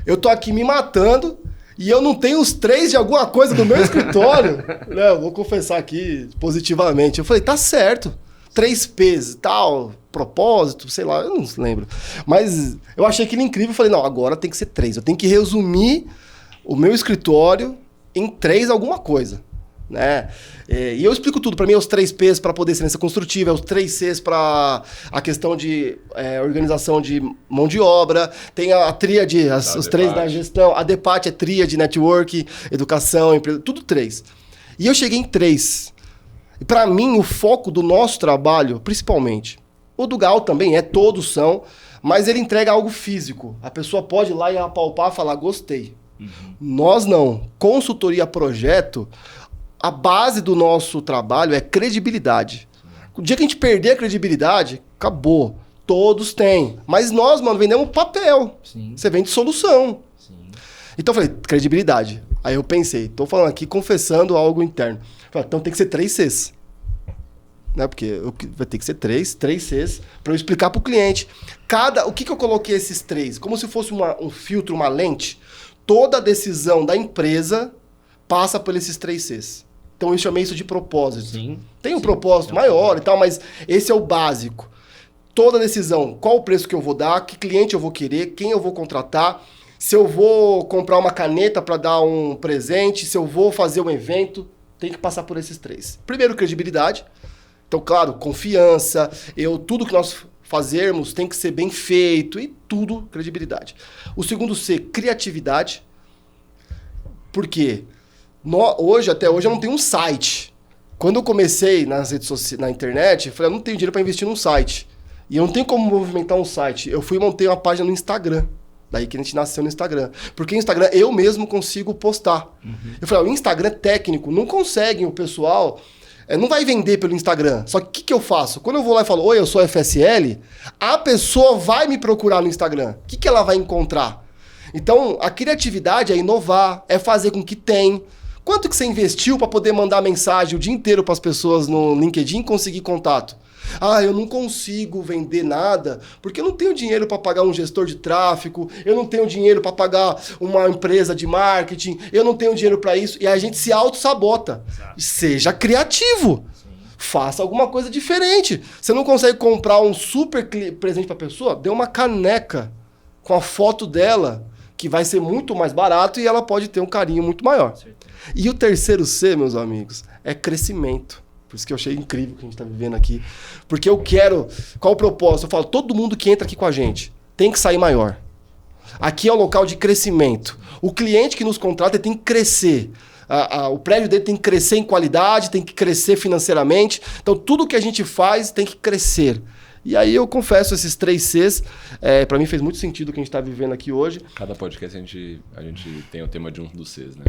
Eu tô aqui me matando e eu não tenho os 3 de alguma coisa do meu escritório. Né, eu vou confessar aqui positivamente. Eu falei, tá certo. 3 P's e tal, propósito, sei lá, eu não lembro. Mas eu achei aquilo incrível. Eu falei, não, agora tem que ser 3. Eu tenho que resumir o meu escritório em 3 alguma coisa. Né? E eu explico tudo. Para mim é os 3 P's para poder excelência construtiva, é os 3 C's para a questão de organização de mão de obra, tem a tríade, os 3 da gestão, a DEPAT é tríade, network, educação, empresa, tudo 3. E eu cheguei em 3. E para mim o foco do nosso trabalho, principalmente, o do Gal também todos são, mas ele entrega algo físico. A pessoa pode ir lá e apalpar e falar, gostei. Uhum. Nós não. Consultoria projeto, a base do nosso trabalho é credibilidade. O dia que a gente perder a credibilidade, acabou. Todos têm. Mas nós, mano, vendemos papel. Sim. Você vende solução. Sim. Então eu falei, credibilidade. Aí eu pensei, tô falando aqui confessando algo interno. Falei, então tem que ser 3 Cs. Né? Porque vai ter que ser 3 Cs para eu explicar pro cliente. O que eu coloquei esses 3? Como se fosse um filtro, uma lente. Toda decisão da empresa passa por esses 3 Cs. Então eu chamei isso de propósito. Sim. Tem um propósito maior e tal, mas esse é o básico. Toda decisão, qual o preço que eu vou dar, que cliente eu vou querer, quem eu vou contratar, se eu vou comprar uma caneta para dar um presente, se eu vou fazer um evento, tem que passar por esses 3. Primeiro, credibilidade. Então, claro, confiança, tudo que nós fazermos tem que ser bem feito e tudo, credibilidade. O segundo C, criatividade. Por quê? Até hoje eu não tenho um site. Quando eu comecei nas redes sociais, na internet, eu falei, eu não tenho dinheiro para investir num site. E eu não tenho como movimentar um site. Eu fui e montei uma página no Instagram. Daí que a gente nasceu no Instagram. Porque o Instagram eu mesmo consigo postar. Uhum. Eu falei, o Instagram técnico, não consegue o pessoal... não vai vender pelo Instagram. Só que o que eu faço? Quando eu vou lá e falo, oi, eu sou FSL, a pessoa vai me procurar no Instagram. O que ela vai encontrar? Então, a criatividade é inovar, é fazer com que tem... Quanto que você investiu para poder mandar mensagem o dia inteiro para as pessoas no LinkedIn e conseguir contato? Eu não consigo vender nada porque eu não tenho dinheiro para pagar um gestor de tráfego, eu não tenho dinheiro para pagar uma empresa de marketing, eu não tenho dinheiro para isso. E a gente se auto-sabota. Seja criativo. Sim. Faça alguma coisa diferente. Você não consegue comprar um super presente para a pessoa? Dê uma caneca com a foto dela, que vai ser muito mais barato e ela pode ter um carinho muito maior. E o terceiro C, meus amigos, é crescimento. Por isso que eu achei incrível o que a gente está vivendo aqui. Porque eu quero... Qual o propósito? Eu falo, todo mundo que entra aqui com a gente tem que sair maior. Aqui é o local de crescimento. O cliente que nos contrata tem que crescer. O prédio dele tem que crescer em qualidade, tem que crescer financeiramente. Então, tudo que a gente faz tem que crescer. E aí eu confesso, esses 3 Cs, para mim fez muito sentido o que a gente está vivendo aqui hoje. Cada podcast a gente tem o tema de um dos Cs, né?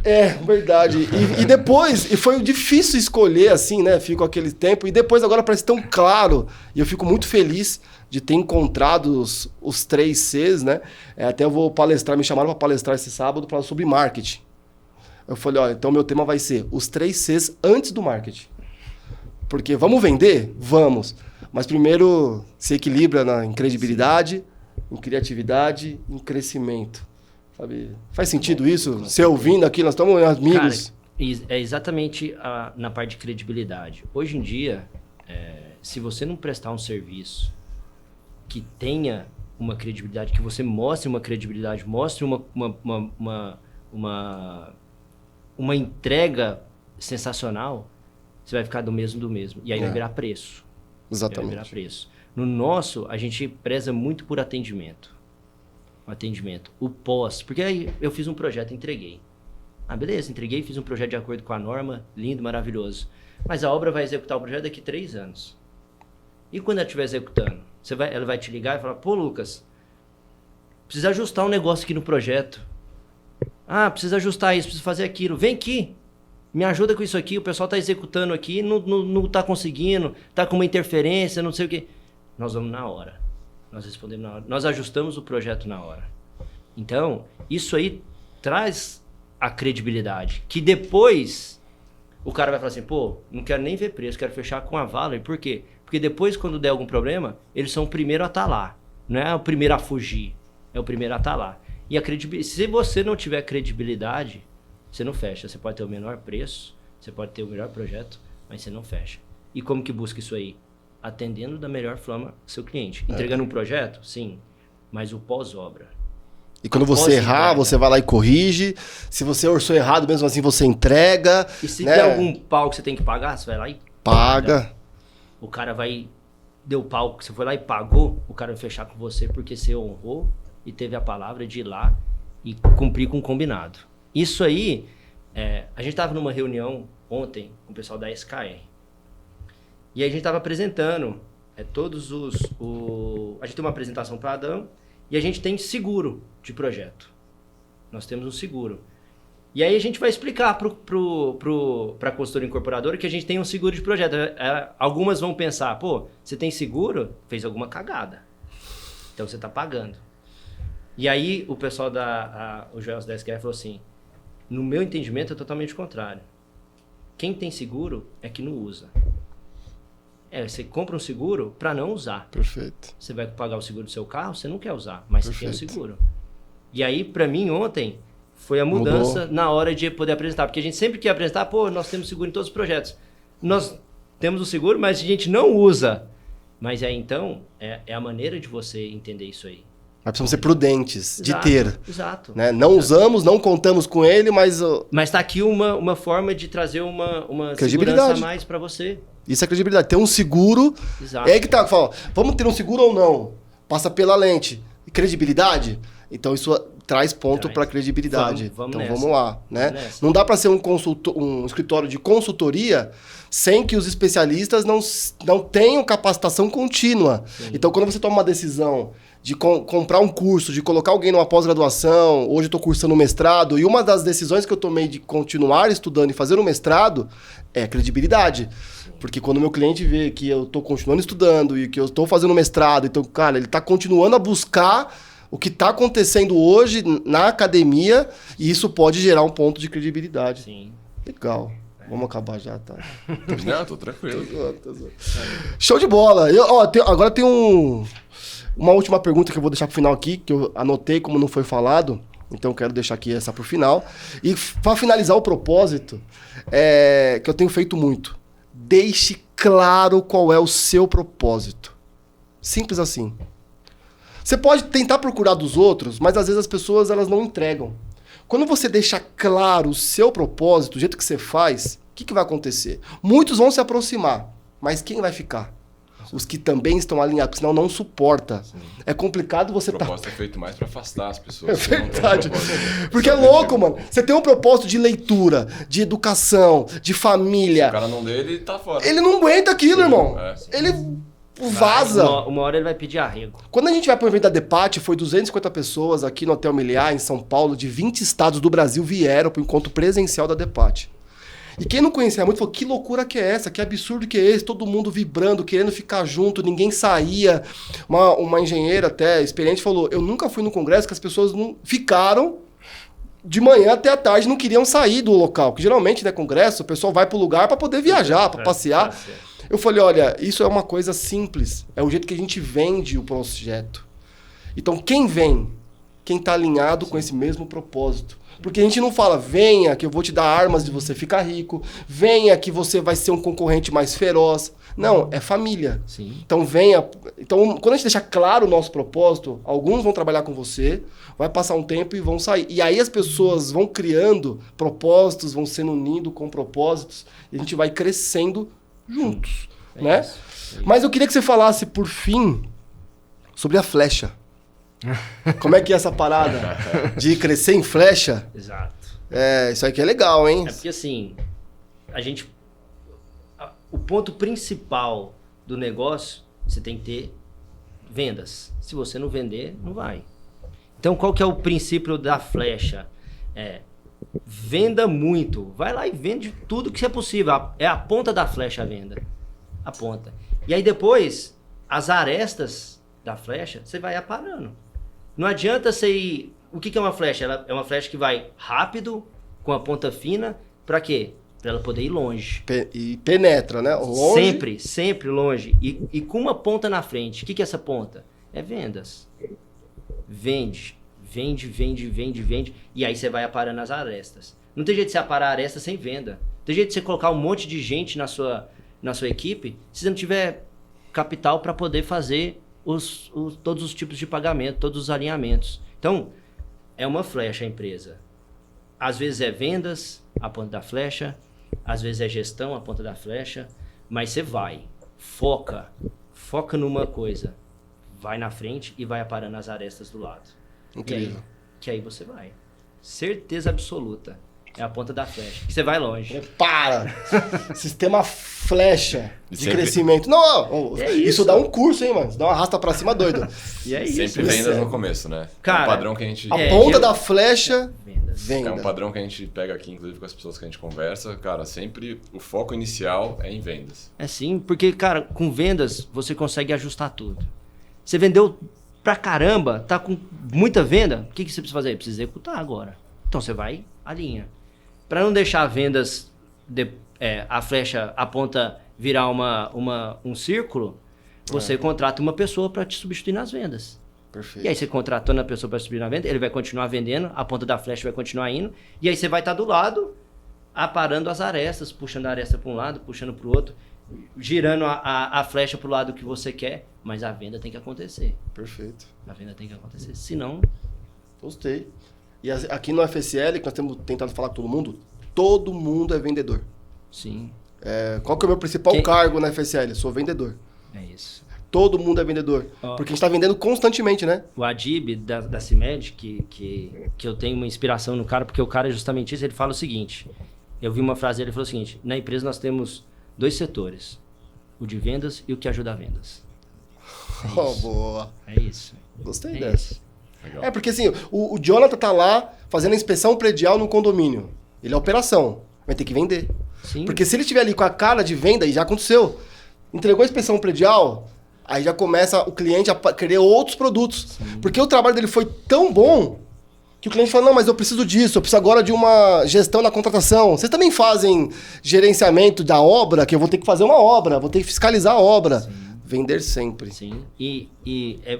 Verdade. E depois, foi difícil escolher assim, né? Fico aquele tempo. E depois agora parece tão claro. E eu fico muito feliz de ter encontrado os 3 Cs, né? Até eu vou palestrar, me chamaram para palestrar esse sábado sobre marketing. Eu falei, olha, então meu tema vai ser os 3 Cs antes do marketing. Porque vamos vender? Vamos. Mas primeiro se equilibra em credibilidade, em criatividade, em crescimento. Sabe? Faz sentido isso? Você ouvindo aqui, nós estamos amigos. Cara, é exatamente na parte de credibilidade. Hoje em dia, se você não prestar um serviço que tenha uma credibilidade, que você mostre uma credibilidade, mostre uma entrega sensacional, você vai ficar do mesmo. E aí vai virar preço. Exatamente. Vai virar preço. No nosso, a gente preza muito por atendimento. O atendimento. O pós. Porque aí eu fiz um projeto, entreguei. Beleza, entreguei, fiz um projeto de acordo com a norma, lindo, maravilhoso. Mas a obra vai executar o projeto daqui 3 anos. E quando ela estiver executando? Ela vai te ligar e falar, pô, Lucas, precisa ajustar um negócio aqui no projeto. Precisa ajustar isso, precisa fazer aquilo. Vem aqui, me ajuda com isso aqui, o pessoal está executando aqui, não está conseguindo, está com uma interferência, não sei o quê. Nós vamos na hora. Nós respondemos na hora. Nós ajustamos o projeto na hora. Então, isso aí traz a credibilidade. Que depois o cara vai falar assim, pô, não quero nem ver preço, quero fechar com a Valor. Por quê? Porque depois, quando der algum problema, eles são o primeiro a estar lá. Não é o primeiro a fugir, é o primeiro a estar lá. E a credibilidade, se você não tiver credibilidade, você não fecha. Você pode ter o menor preço, você pode ter o melhor projeto, mas você não fecha. E como que busca isso aí? Atendendo da melhor forma seu cliente. Entregando um projeto? Sim. Mas o pós-obra. E quando você errar, você vai lá e corrige. Se você orçou errado, mesmo assim você entrega. E se tem algum pau que você tem que pagar, você vai lá e paga. O cara deu pau, você foi lá e pagou, o cara vai fechar com você porque você honrou e teve a palavra de ir lá e cumprir com o combinado. Isso aí, a gente estava numa reunião ontem com o pessoal da SKR. E aí a gente estava apresentando todos a gente tem uma apresentação para Adão e a gente tem seguro de projeto. Nós temos um seguro. E aí a gente vai explicar para a consultora incorporadora que a gente tem um seguro de projeto. Algumas vão pensar, pô, você tem seguro? Fez alguma cagada. Então você está pagando. E aí o pessoal o Joel da SKR falou assim, no meu entendimento é totalmente o contrário. Quem tem seguro é que não usa. Você compra um seguro para não usar. Perfeito. Você vai pagar o seguro do seu carro, você não quer usar, mas Perfeito. Você tem o seguro. E aí, para mim, ontem, foi a mudança na hora de poder apresentar. Porque a gente sempre quer apresentar, pô, nós temos seguro em todos os projetos. Nós temos o seguro, mas a gente não usa. Mas então, é a maneira de você entender isso aí. Mas precisamos ser prudentes de ter. Exato. Né? Não usamos, não contamos com ele, mas... Mas está aqui uma forma de trazer uma segurança a mais para você. Isso é credibilidade. Ter um seguro... Exato. É aí que tá, fala, vamos ter um seguro ou não? Passa pela lente. E credibilidade? Então isso traz ponto para credibilidade. Vamos lá. Né? Não dá para ser um escritório de consultoria sem que os especialistas não tenham capacitação contínua. Sim. Então quando você toma uma decisão de comprar um curso, de colocar alguém numa pós-graduação, hoje eu estou cursando um mestrado, e uma das decisões que eu tomei de continuar estudando e fazer um mestrado é credibilidade. Porque quando o meu cliente vê que eu estou continuando estudando e que eu estou fazendo mestrado, então, cara, ele está continuando a buscar o que está acontecendo hoje na academia e isso pode gerar um ponto de credibilidade. Sim. Legal. Vamos acabar já, tá? Não, tô tranquilo. Show de bola. Agora tem uma última pergunta que eu vou deixar pro final aqui, que eu anotei como não foi falado, então eu quero deixar aqui essa pro final. E para finalizar o propósito, que eu tenho feito muito. Deixe claro qual é o seu propósito. Simples assim. Você pode tentar procurar dos outros, mas às vezes as pessoas elas não entregam. Quando você deixa claro o seu propósito, o jeito que você faz, o que vai acontecer? Muitos vão se aproximar, mas quem vai ficar? Os que também estão alinhados, senão não suporta. Sim. É complicado você... O propósito é feito mais para afastar as pessoas. É verdade. Porque é louco, mano. Você tem um propósito de leitura, de educação, de família. Se o cara não lê, ele tá fora. Ele não aguenta aquilo, irmão. vaza. Uma hora ele vai pedir arrego. Quando a gente vai para o evento da Depate, foi 250 pessoas aqui no Hotel Miliar, em São Paulo, de 20 estados do Brasil vieram para o encontro presencial da Depate. E quem não conhecia muito falou, que loucura que é essa? Que absurdo que é esse? Todo mundo vibrando, querendo ficar junto, ninguém saía. Uma engenheira até experiente falou, eu nunca fui no congresso que as pessoas não ficaram de manhã até a tarde, não queriam sair do local. Porque geralmente, né, congresso, o pessoal vai para o lugar para poder viajar, para passear. Eu falei, olha, isso é uma coisa simples. É o jeito que a gente vende o projeto. Então, quem vem? Quem está alinhado com esse mesmo propósito. Porque a gente não fala, venha que eu vou te dar armas de você ficar rico, venha que você vai ser um concorrente mais feroz. Não, é família. Sim. Então venha. Então, quando a gente deixa claro o nosso propósito, alguns vão trabalhar com você, vai passar um tempo e vão sair. E aí as pessoas vão criando propósitos, vão sendo unindo com propósitos, e a gente vai crescendo juntos. Né? Isso. Mas eu queria que você falasse, por fim, sobre a flecha. Como é que é essa parada de crescer em flecha? Exato. Isso aqui é legal, hein? É porque assim, o ponto principal do negócio, você tem que ter vendas. Se você não vender, não vai. Então, qual que é o princípio da flecha? Venda muito. Vai lá e vende tudo que é possível. É a ponta da flecha a venda. A ponta. E aí depois, as arestas da flecha, você vai aparando. Não adianta você ir... O que é uma flecha? Ela é uma flecha que vai rápido, com a ponta fina. Pra quê? Pra ela poder ir longe. E penetra, né? Longe. Sempre longe. E com uma ponta na frente. O que é essa ponta? É vendas. Vende. E aí você vai aparando as arestas. Não tem jeito de você aparar a aresta sem venda. Tem jeito de você colocar um monte de gente na sua equipe se você não tiver capital para poder fazer todos os tipos de pagamento, todos os alinhamentos. Então, é uma flecha a empresa. Às vezes é vendas, a ponta da flecha. Às vezes é gestão, a ponta da flecha. Mas você vai, foca numa coisa. Vai na frente e vai aparando as arestas do lado. Incrível. Que aí você vai. Certeza absoluta. É a ponta da flecha. Que você vai longe. Para! Sistema flecha de sempre... crescimento. Não, isso. Isso dá um curso, hein, mano? Isso dá uma arrasta pra cima doido. E é sempre isso. vendas no começo, né? Cara, é um padrão que a gente... A ponta da flecha, vendas. É um padrão que a gente pega aqui, inclusive com as pessoas que a gente conversa. Cara, sempre o foco inicial é em vendas. É sim, porque, cara, com vendas você consegue ajustar tudo. Você vendeu pra caramba, tá com muita venda, o que você precisa fazer? Precisa executar agora. Então você vai, alinha. Para não deixar vendas, a flecha, a ponta virar um círculo, você contrata uma pessoa para te substituir nas vendas. Perfeito. E aí você contratando a pessoa para substituir na venda, ele vai continuar vendendo, a ponta da flecha vai continuar indo, e aí você vai estar do lado, aparando as arestas, puxando a aresta para um lado, puxando para o outro, girando a flecha para o lado que você quer, mas a venda tem que acontecer. Perfeito. A venda tem que acontecer, senão... Gostei. E aqui no FSL, que nós temos tentado falar com todo mundo é vendedor. Sim. Qual que é o meu principal cargo na FSL? Sou vendedor. É isso. Todo mundo é vendedor. Porque a gente está vendendo constantemente, né? O Adib, da CIMED, que eu tenho uma inspiração no cara, porque o cara é justamente isso, ele fala o seguinte, eu vi uma frase dele, ele falou o seguinte, na empresa nós temos 2 setores, o de vendas e o que ajuda a vendas. Boa. É isso. Gostei dessa. Isso. Legal. Porque assim, o Jonathan tá lá fazendo a inspeção predial no condomínio. Ele é operação, vai ter que vender. Sim. Porque se ele estiver ali com a cara de venda, e já aconteceu, entregou a inspeção predial, aí já começa o cliente a querer outros produtos. Sim. Porque o trabalho dele foi tão bom que o cliente fala, não, mas eu preciso disso, eu preciso agora de uma gestão da contratação. Vocês também fazem gerenciamento da obra, que eu vou ter que fazer uma obra, vou ter que fiscalizar a obra. Sim. Vender sempre. Sim.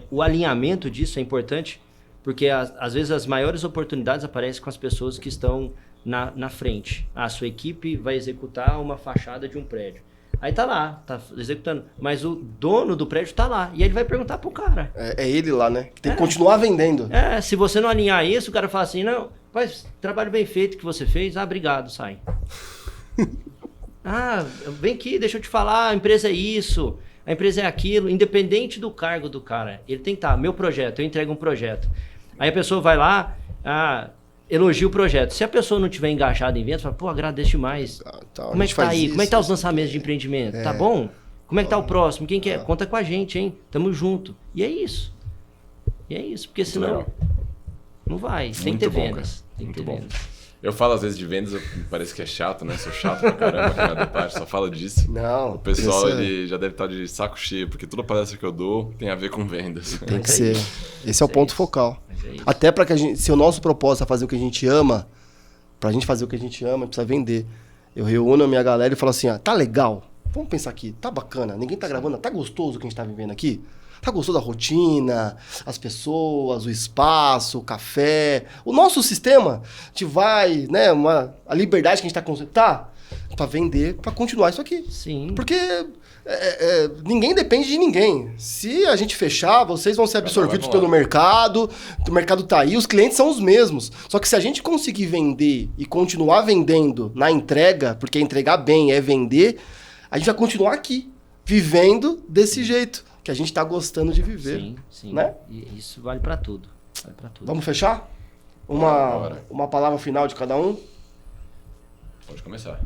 O alinhamento disso é importante, porque às vezes as maiores oportunidades aparecem com as pessoas que estão na frente. A sua equipe vai executar uma fachada de um prédio. Aí tá lá, tá executando. Mas o dono do prédio tá lá. E ele vai perguntar pro cara. É ele lá, né? Que tem que continuar vendendo. Se você não alinhar isso, o cara fala assim, não, mas trabalho bem feito que você fez, obrigado, sai. Vem aqui, deixa eu te falar, a empresa é isso, a empresa é aquilo, independente do cargo do cara. Ele tem que estar, meu projeto, eu entrego um projeto. Aí a pessoa vai lá, elogia o projeto. Se a pessoa não tiver engajada em vendas, fala, pô, agradeço demais. Como é que tá aí? Como é que tá os lançamentos de empreendimento? Tá bom? Como é que tá o próximo? Quem quer? Conta com a gente, hein? Tamo junto. E é isso. Porque senão legal. não vai. Tem que Muito ter bom, vendas. cara. Tem que Muito ter bom. vendas. Eu falo às vezes de vendas, parece que é chato, né? Sou chato pra caramba, cara, parte, só fala disso. Não. O pessoal ele já deve estar de saco cheio, porque toda palestra que eu dou tem a ver com vendas. Tem que ser. Esse é o ponto focal. Mas é isso. Até para que a gente, se o nosso propósito é fazer o que a gente ama, pra gente fazer o que a gente ama, precisa vender. Eu reúno a minha galera e falo assim, tá legal? Vamos pensar aqui, tá bacana, ninguém tá gravando, tá gostoso o que a gente tá vivendo aqui? Tá gostoso a rotina, as pessoas, o espaço, o café, o nosso sistema, a gente vai, né, a liberdade que a gente tá conseguindo, tá? Pra vender, pra continuar isso aqui. Sim. Porque ninguém depende de ninguém. Se a gente fechar, vocês vão ser absorvidos pelo mercado, o mercado tá aí, os clientes são os mesmos. Só que se a gente conseguir vender e continuar vendendo na entrega, porque entregar bem é vender, a gente vai continuar aqui, vivendo desse jeito que a gente tá gostando de viver. Sim. Né? E isso vale pra tudo. Vamos fechar? Bora. Uma palavra final de cada um? Pode começar.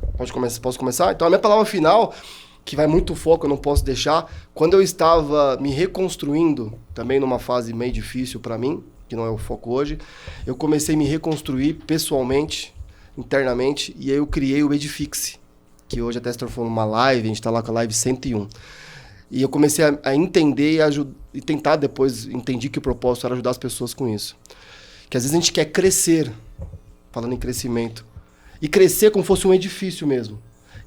Posso começar? Então a minha palavra final, que vai muito foco, eu não posso deixar. Quando eu estava me reconstruindo, também numa fase meio difícil para mim, que não é o foco hoje, eu comecei a me reconstruir pessoalmente, internamente, e aí eu criei o Edifix, que hoje até se transformou numa live, a gente está lá com a live 101. E eu comecei a entender e tentar depois, entendi que o propósito era ajudar as pessoas com isso. Que às vezes a gente quer crescer, falando em crescimento, e crescer como fosse um edifício mesmo.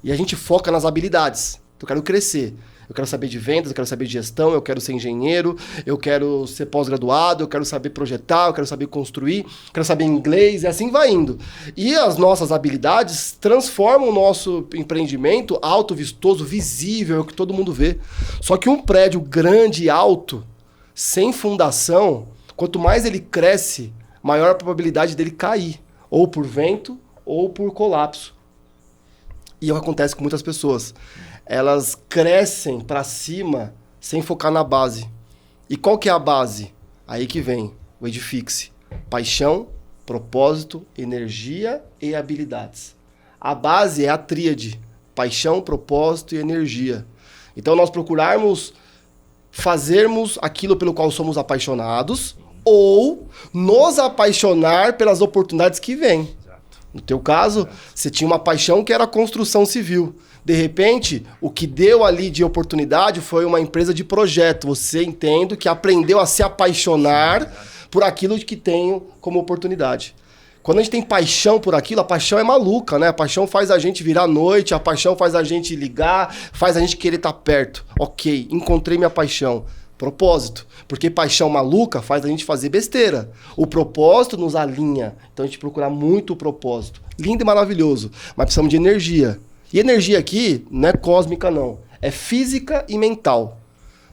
E a gente foca nas habilidades. Eu quero crescer. Eu quero saber de vendas, eu quero saber de gestão, eu quero ser engenheiro, eu quero ser pós-graduado, eu quero saber projetar, eu quero saber construir, eu quero saber inglês, e assim vai indo. E as nossas habilidades transformam o nosso empreendimento alto, vistoso, visível, que todo mundo vê. Só que um prédio grande e alto, sem fundação, quanto mais ele cresce, maior a probabilidade dele cair, ou por vento, ou por colapso. E é o que acontece com muitas pessoas. Elas crescem para cima sem focar na base. E qual que é a base? Aí que vem o Edifix. Paixão, propósito, energia e habilidades. A base é a tríade. Paixão, propósito e energia. Então nós procurarmos fazermos aquilo pelo qual somos apaixonados ou nos apaixonar pelas oportunidades que vêm. No teu caso, você tinha uma paixão que era a construção civil. De repente, o que deu ali de oportunidade foi uma empresa de projeto. Você entende que aprendeu a se apaixonar por aquilo que tem como oportunidade. Quando a gente tem paixão por aquilo, a paixão é maluca, né? A paixão faz a gente virar à noite, a paixão faz a gente ligar, faz a gente querer estar perto. Ok, encontrei minha paixão. Propósito. Porque paixão maluca faz a gente fazer besteira. O propósito nos alinha. Então a gente procura muito o propósito. Lindo e maravilhoso. Mas precisamos de energia. E energia aqui não é cósmica, não. É física e mental.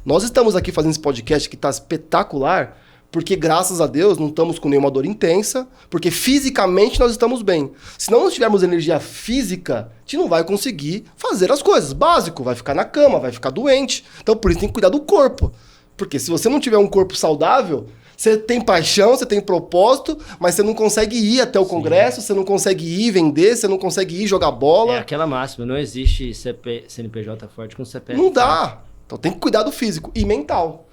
Nós estamos aqui fazendo esse podcast que está espetacular, porque graças a Deus não estamos com nenhuma dor intensa, porque fisicamente nós estamos bem. Se não tivermos energia física, a gente não vai conseguir fazer as coisas. Básico, vai ficar na cama, vai ficar doente. Então por isso tem que cuidar do corpo. Porque se você não tiver um corpo saudável, você tem paixão, você tem propósito, mas você não consegue ir até o congresso, você não consegue ir vender, você não consegue ir jogar bola. É aquela máxima, não existe CNPJ forte com CPF. Não dá. Então tem que cuidar do físico e mental.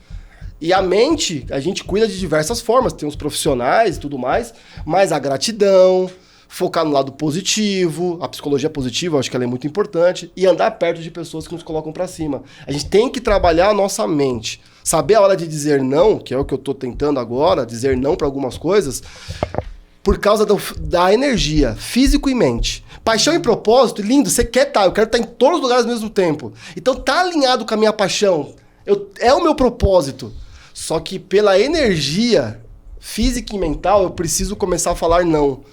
E a mente, a gente cuida de diversas formas. Tem os profissionais e tudo mais, mas a gratidão, focar no lado positivo, a psicologia positiva, eu acho que ela é muito importante, e andar perto de pessoas que nos colocam pra cima. A gente tem que trabalhar a nossa mente. Saber a hora de dizer não, que é o que eu tô tentando agora, dizer não para algumas coisas, por causa da energia, físico e mente. Paixão e propósito, lindo, você quer estar, eu quero estar em todos os lugares ao mesmo tempo. Então tá alinhado com a minha paixão, é o meu propósito. Só que pela energia física e mental, eu preciso começar a falar não.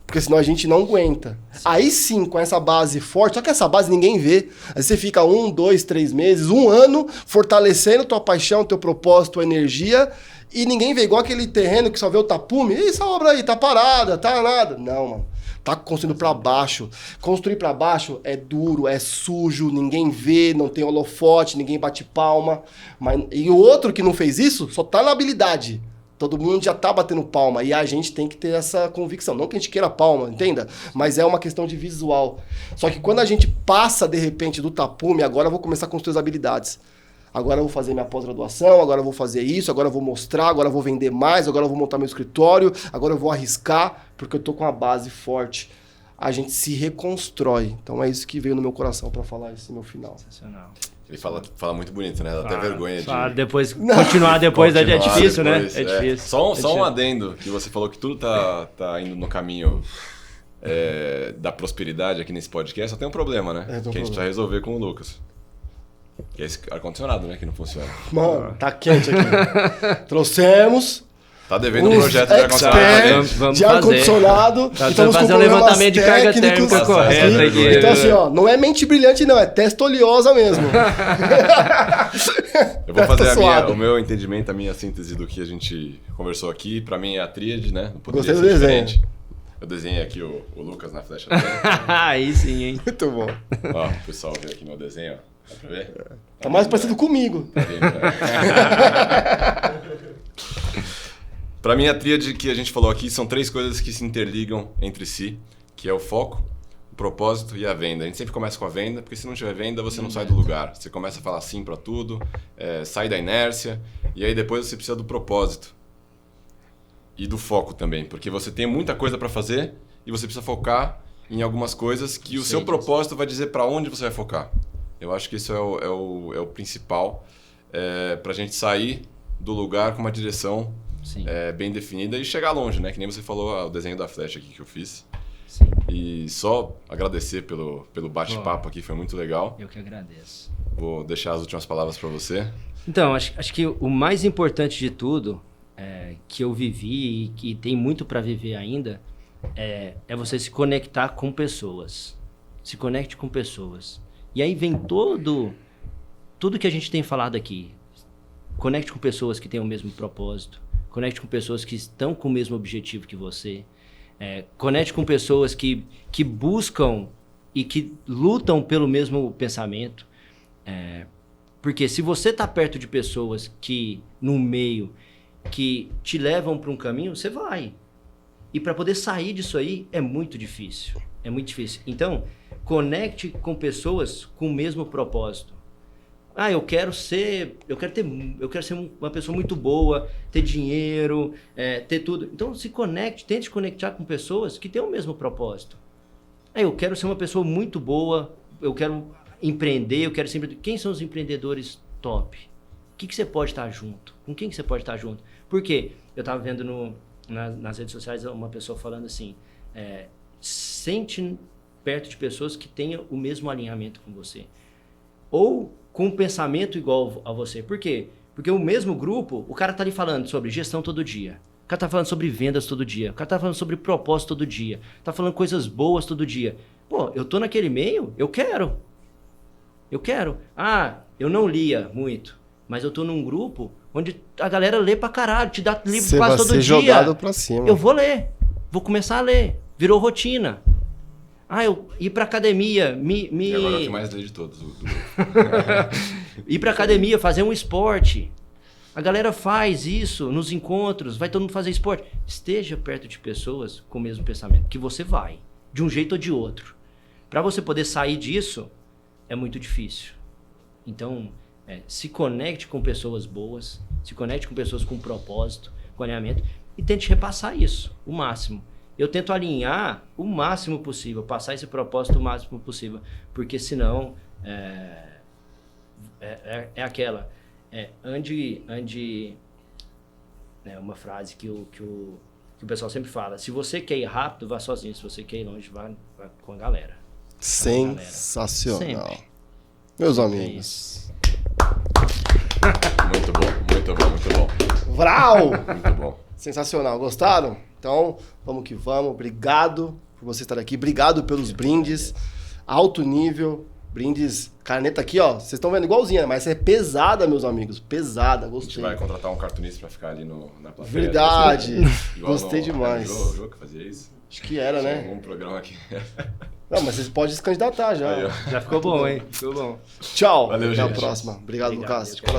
Porque senão a gente não aguenta. Sim. Aí sim, com essa base forte, só que essa base ninguém vê. Aí você fica 1, 2, 3 meses, 1 ano, fortalecendo tua paixão, teu propósito, tua energia, e ninguém vê, igual aquele terreno que só vê o tapume. E essa obra aí, tá parada, tá nada. Não, mano. Tá construindo pra baixo. Construir pra baixo é duro, é sujo, ninguém vê, não tem holofote, ninguém bate palma. E o outro que não fez isso, só tá na habilidade. Todo mundo já tá batendo palma e a gente tem que ter essa convicção. Não que a gente queira palma, entenda? Mas é uma questão de visual. Só que quando a gente passa, de repente, do tapume, agora eu vou começar a construir as habilidades. Agora eu vou fazer minha pós-graduação, agora eu vou fazer isso, agora eu vou mostrar, agora eu vou vender mais, agora eu vou montar meu escritório, agora eu vou arriscar, porque eu tô com a base forte. A gente se reconstrói. Então é isso que veio no meu coração para falar esse meu final. Sensacional. Ele fala muito bonito, né? Dá até vergonha de... Depois, continuar depois é difícil, depois, né? É difícil. Só um adendo, que você falou que tudo tá indo no caminho da prosperidade aqui nesse podcast, só tem um problema, né? Que a gente precisa resolver com o Lucas. Que é esse ar-condicionado, né? Que não funciona. Mano, tá quente aqui. Trouxemos... Tá devendo um projeto de ar-condicionado. Vamos de ar-condicionado. Estamos fazer um levantamento de carga térmica correta aqui. Então assim, ó, não é mente brilhante não, é testa oleosa mesmo. Eu vou fazer o meu entendimento, a minha síntese do que a gente conversou aqui. Pra mim é a tríade, né? Não poderia Gostei do desenho. diferente. Eu desenhei aqui o Lucas na flecha dele. Aí sim, hein? Muito bom. Ó, o pessoal vê aqui meu desenho, ó. Dá pra ver? Tá mais parecido comigo. Para mim, a tríade que a gente falou aqui são 3 coisas que se interligam entre si, que é o foco, o propósito e a venda. A gente sempre começa com a venda, porque se não tiver venda, você não sai do lugar. Você começa a falar sim para tudo, sai da inércia, e aí depois você precisa do propósito. E do foco também, porque você tem muita coisa para fazer e você precisa focar em algumas coisas que o seu propósito vai dizer para onde você vai focar. Eu acho que isso é o principal para a gente sair do lugar com uma direção bem definida e chegar longe, né? Que nem você falou o desenho da flecha aqui que eu fiz. Sim. E só agradecer pelo bate-papo aqui, foi muito legal. Eu que agradeço. Vou deixar as últimas palavras para você. Então, acho que o mais importante de tudo que eu vivi e que tem muito para viver ainda é você se conectar com pessoas. Se conecte com pessoas. E aí vem tudo que a gente tem falado aqui. Conecte com pessoas que têm o mesmo propósito. Conecte com pessoas que estão com o mesmo objetivo que você. Conecte com pessoas que buscam e que lutam pelo mesmo pensamento. Porque se você está perto de pessoas que, no meio, que te levam para um caminho, você vai. E para poder sair disso aí é muito difícil. É muito difícil. Então, conecte com pessoas com o mesmo propósito. Eu quero ser uma pessoa muito boa, ter dinheiro, ter tudo. Então se conecte, tente conectar com pessoas que têm o mesmo propósito. Eu quero ser uma pessoa muito boa, eu quero empreender, eu quero sempre... Quem são os empreendedores top? O que você pode estar junto? Com quem que você pode estar junto? Por quê? Eu estava vendo nas redes sociais uma pessoa falando assim, sente perto de pessoas que tenham o mesmo alinhamento com você. Ou com um pensamento igual a você. Por quê? Porque o mesmo grupo, o cara tá ali falando sobre gestão todo dia. O cara tá falando sobre vendas todo dia. O cara tá falando sobre propósito todo dia. Tá falando coisas boas todo dia. Pô, eu tô naquele meio, eu quero. Eu não lia muito, mas eu tô num grupo onde a galera lê pra caralho, te dá livro quase todo dia. Jogado pra cima. Eu vou ler, vou começar a ler. Virou rotina. Eu ir pra academia, E agora é o que mais lê de todos. Ir pra academia, fazer um esporte. A galera faz isso nos encontros, vai todo mundo fazer esporte. Esteja perto de pessoas com o mesmo pensamento, que você vai, de um jeito ou de outro. Para você poder sair disso, é muito difícil. Então, se conecte com pessoas boas, se conecte com pessoas com propósito, com alinhamento, e tente repassar isso, o máximo. Eu tento alinhar o máximo possível, passar esse propósito o máximo possível, porque senão é aquela, ande uma frase que o pessoal sempre fala, se você quer ir rápido, vá sozinho, se você quer ir longe, vá com a galera. Sensacional. Sempre. Meus amigos. Muito bom, muito bom, muito bom. Vral! Muito bom. Sensacional, gostaram? Então, vamos que vamos. Obrigado por você estar aqui. Obrigado pelos brindes. Alto nível. Brindes, caneta aqui, ó. Vocês estão vendo igualzinha, mas essa é pesada, meus amigos. Pesada, A gente gostei. vai contratar um cartunista pra ficar ali na plateia. Verdade. Igual Gostei demais. O Jô que fazia isso. Acho que era, Tinha né? algum programa aqui. Não, mas vocês podem se candidatar já. Aí, ó. Já ficou bom, hein? Ficou bom. Tchau. Valeu, Até a gente. próxima. Obrigado, Obrigado, Lucas. eu que